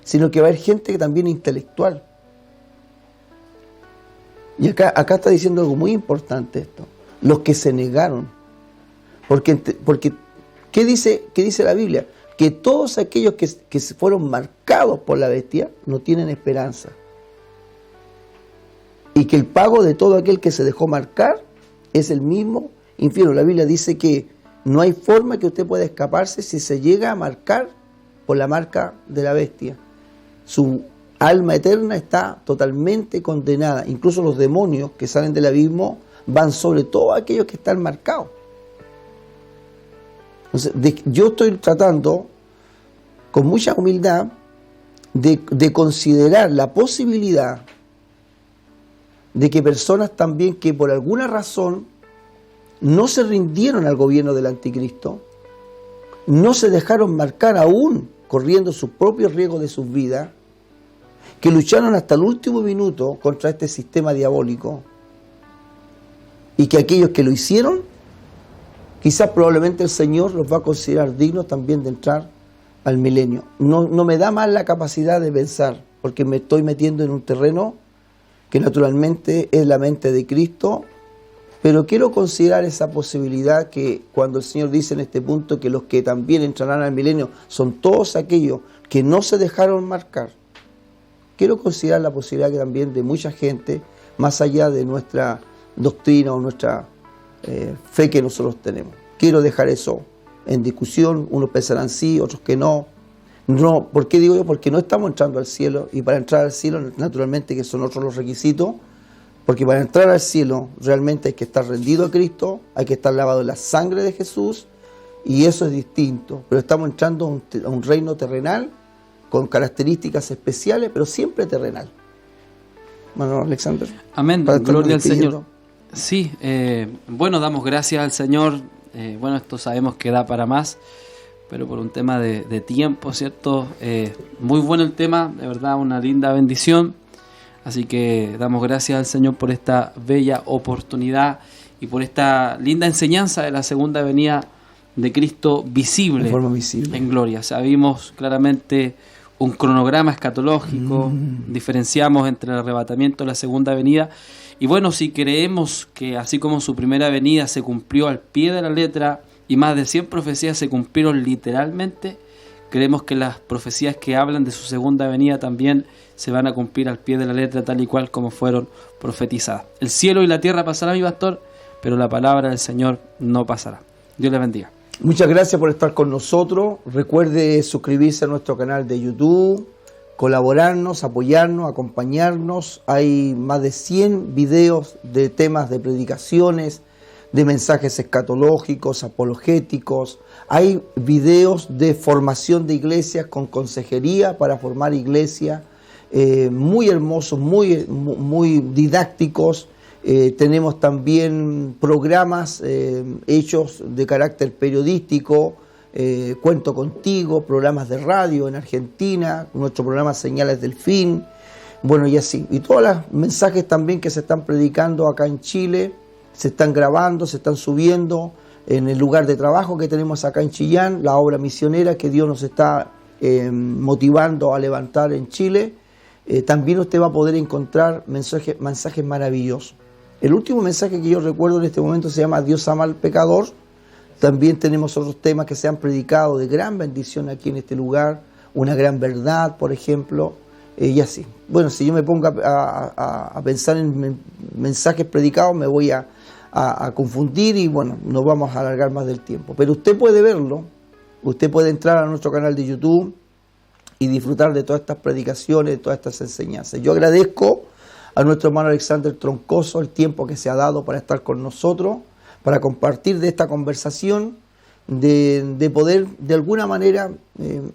sino que va a haber gente que también es intelectual. Y acá está diciendo algo muy importante esto. Los que se negaron. Porque ¿qué dice la Biblia? Que todos aquellos que fueron marcados por la bestia no tienen esperanza. Y que el pago de todo aquel que se dejó marcar es el mismo infierno. La Biblia dice que no hay forma que usted pueda escaparse si se llega a marcar por la marca de la bestia. Su alma eterna está totalmente condenada. Incluso los demonios que salen del abismo van sobre todos aquellos que están marcados. Entonces, yo estoy tratando con mucha humildad de considerar la posibilidad de que personas también que por alguna razón no se rindieron al gobierno del anticristo, no se dejaron marcar aún corriendo sus propios riesgos de sus vidas, que lucharon hasta el último minuto contra este sistema diabólico, y que aquellos que lo hicieron, quizás probablemente el Señor los va a considerar dignos también de entrar al milenio. No me da más la capacidad de pensar, porque me estoy metiendo en un terreno que naturalmente es la mente de Cristo, pero quiero considerar esa posibilidad que cuando el Señor dice en este punto que los que también entrarán al milenio son todos aquellos que no se dejaron marcar. Quiero considerar la posibilidad que también de mucha gente, más allá de nuestra doctrina o nuestra fe que nosotros tenemos. Quiero dejar eso en discusión, unos pensarán sí, otros que no. No, ¿por qué digo yo? Porque no estamos entrando al cielo, y para entrar al cielo, naturalmente que son otros los requisitos, porque para entrar al cielo realmente hay que estar rendido a Cristo, hay que estar lavado en la sangre de Jesús, y eso es distinto. Pero estamos entrando a un reino terrenal, con características especiales, pero siempre terrenal. Bueno, Alexander. Amén, gloria al Señor. Sí, bueno, damos gracias al Señor. Bueno, esto sabemos que da para más, pero por un tema de tiempo, ¿cierto? Muy bueno el tema, de verdad, una linda bendición. Así que damos gracias al Señor por esta bella oportunidad y por esta linda enseñanza de la segunda venida de Cristo visible, de forma visible, en gloria. O sea, vimos claramente un cronograma escatológico, diferenciamos entre el arrebatamiento y la segunda venida. Y bueno, si creemos que así como su primera venida se cumplió al pie de la letra y más de 100 profecías se cumplieron literalmente, Creemos que las profecías que hablan de su segunda venida también se van a cumplir al pie de la letra, tal y cual como fueron profetizadas. El cielo y la tierra pasarán, mi pastor, pero la palabra del Señor no pasará. Dios les bendiga. Muchas gracias por estar con nosotros. Recuerde suscribirse a nuestro canal de YouTube, colaborarnos, apoyarnos, acompañarnos. Hay más de 100 videos de temas de predicaciones, de mensajes escatológicos, apologéticos. Hay videos de formación de iglesias con consejería para formar iglesias, muy hermosos, muy didácticos. Tenemos también programas hechos de carácter periodístico, Cuento Contigo, programas de radio en Argentina, nuestro programa Señales del Fin, bueno, y así. Y todos los mensajes también que se están predicando acá en Chile, se están grabando, se están subiendo en el lugar de trabajo que tenemos acá en Chillán, la obra misionera que Dios nos está motivando a levantar en Chile. También usted va a poder encontrar mensajes maravillosos. El último mensaje que yo recuerdo en este momento se llama Dios ama al pecador. También tenemos otros temas que se han predicado de gran bendición aquí en este lugar, una gran verdad, por ejemplo, y así. Bueno, si yo me pongo a pensar en mensajes predicados, me voy a confundir y bueno, nos vamos a alargar más del tiempo. Pero usted puede verlo, usted puede entrar a nuestro canal de YouTube y disfrutar de todas estas predicaciones, de todas estas enseñanzas. Yo agradezco a nuestro hermano Alexander Troncoso el tiempo que se ha dado para estar con nosotros, para compartir de esta conversación, de poder de alguna manera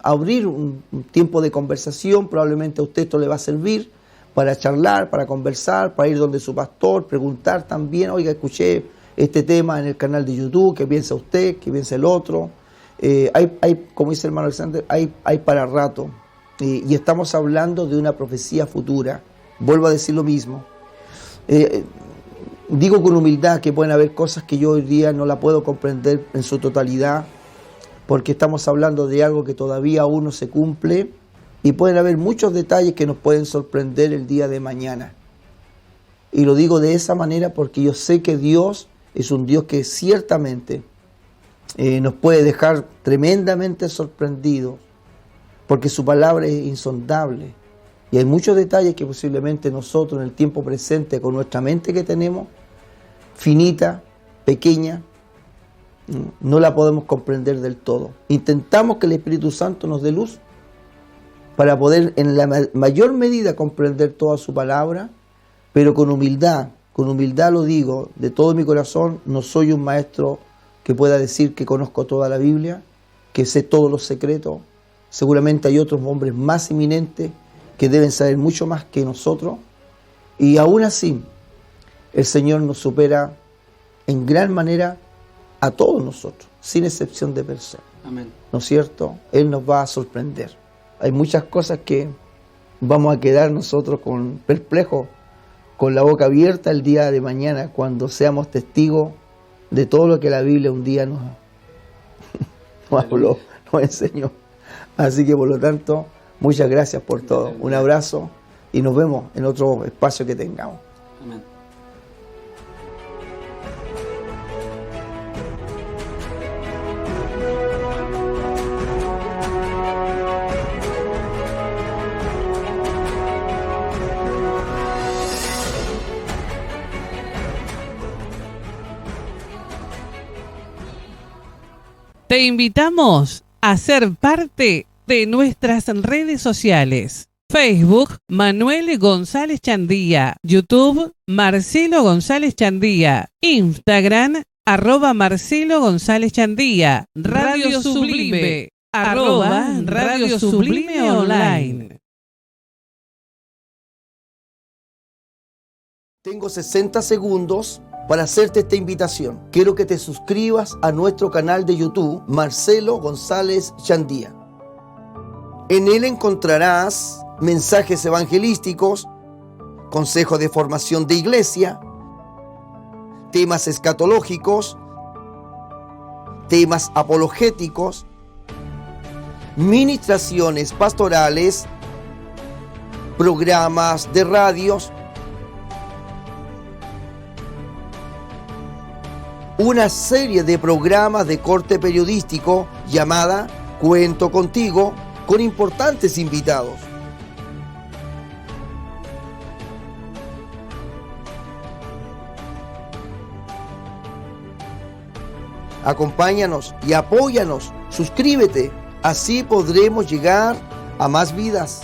abrir un tiempo de conversación. Probablemente a usted esto le va a servir para charlar, para conversar, para ir donde su pastor, preguntar también, oiga, escuché este tema en el canal de YouTube, ¿qué piensa usted? ¿Qué piensa el otro? Hay, como dice el hermano Alexander, hay para rato, y estamos hablando de una profecía futura. Vuelvo a decir lo mismo. Digo con humildad que pueden haber cosas que yo hoy día no la puedo comprender en su totalidad, porque estamos hablando de algo que todavía aún no se cumple, y pueden haber muchos detalles que nos pueden sorprender el día de mañana. Y lo digo de esa manera porque yo sé que Dios es un Dios que ciertamente nos puede dejar tremendamente sorprendidos, porque su palabra es insondable. Y hay muchos detalles que posiblemente nosotros en el tiempo presente, con nuestra mente que tenemos, finita, pequeña, no la podemos comprender del todo. Intentamos que el Espíritu Santo nos dé luz para poder en la mayor medida comprender toda su palabra, pero con humildad lo digo, de todo mi corazón. No soy un maestro que pueda decir que conozco toda la Biblia, que sé todos los secretos. Seguramente hay otros hombres más eminentes que deben saber mucho más que nosotros, y aún así el Señor nos supera en gran manera a todos nosotros, sin excepción de persona. Amén. ¿No es cierto? Él nos va a sorprender. Hay muchas cosas que vamos a quedar nosotros perplejos, con la boca abierta el día de mañana, cuando seamos testigos de todo lo que la Biblia un día nos habló, nos enseñó. Así que por lo tanto, muchas gracias por todo. Un abrazo y nos vemos en otro espacio que tengamos. Amén. Te invitamos a ser parte de nuestras redes sociales. Facebook, Manuel González Chandía. YouTube, Marcelo González Chandía. Instagram, @Marcelo González Chandía. Radio Sublime, @Radio Sublime Online. Tengo 60 segundos para hacerte esta invitación. Quiero que te suscribas a nuestro canal de YouTube, Marcelo González Chandía. En él encontrarás mensajes evangelísticos, consejos de formación de iglesia, temas escatológicos, temas apologéticos, ministraciones pastorales, programas de radios, una serie de programas de corte periodístico llamada Cuento contigo con importantes invitados. Acompáñanos y apóyanos. Suscríbete. Así podremos llegar a más vidas.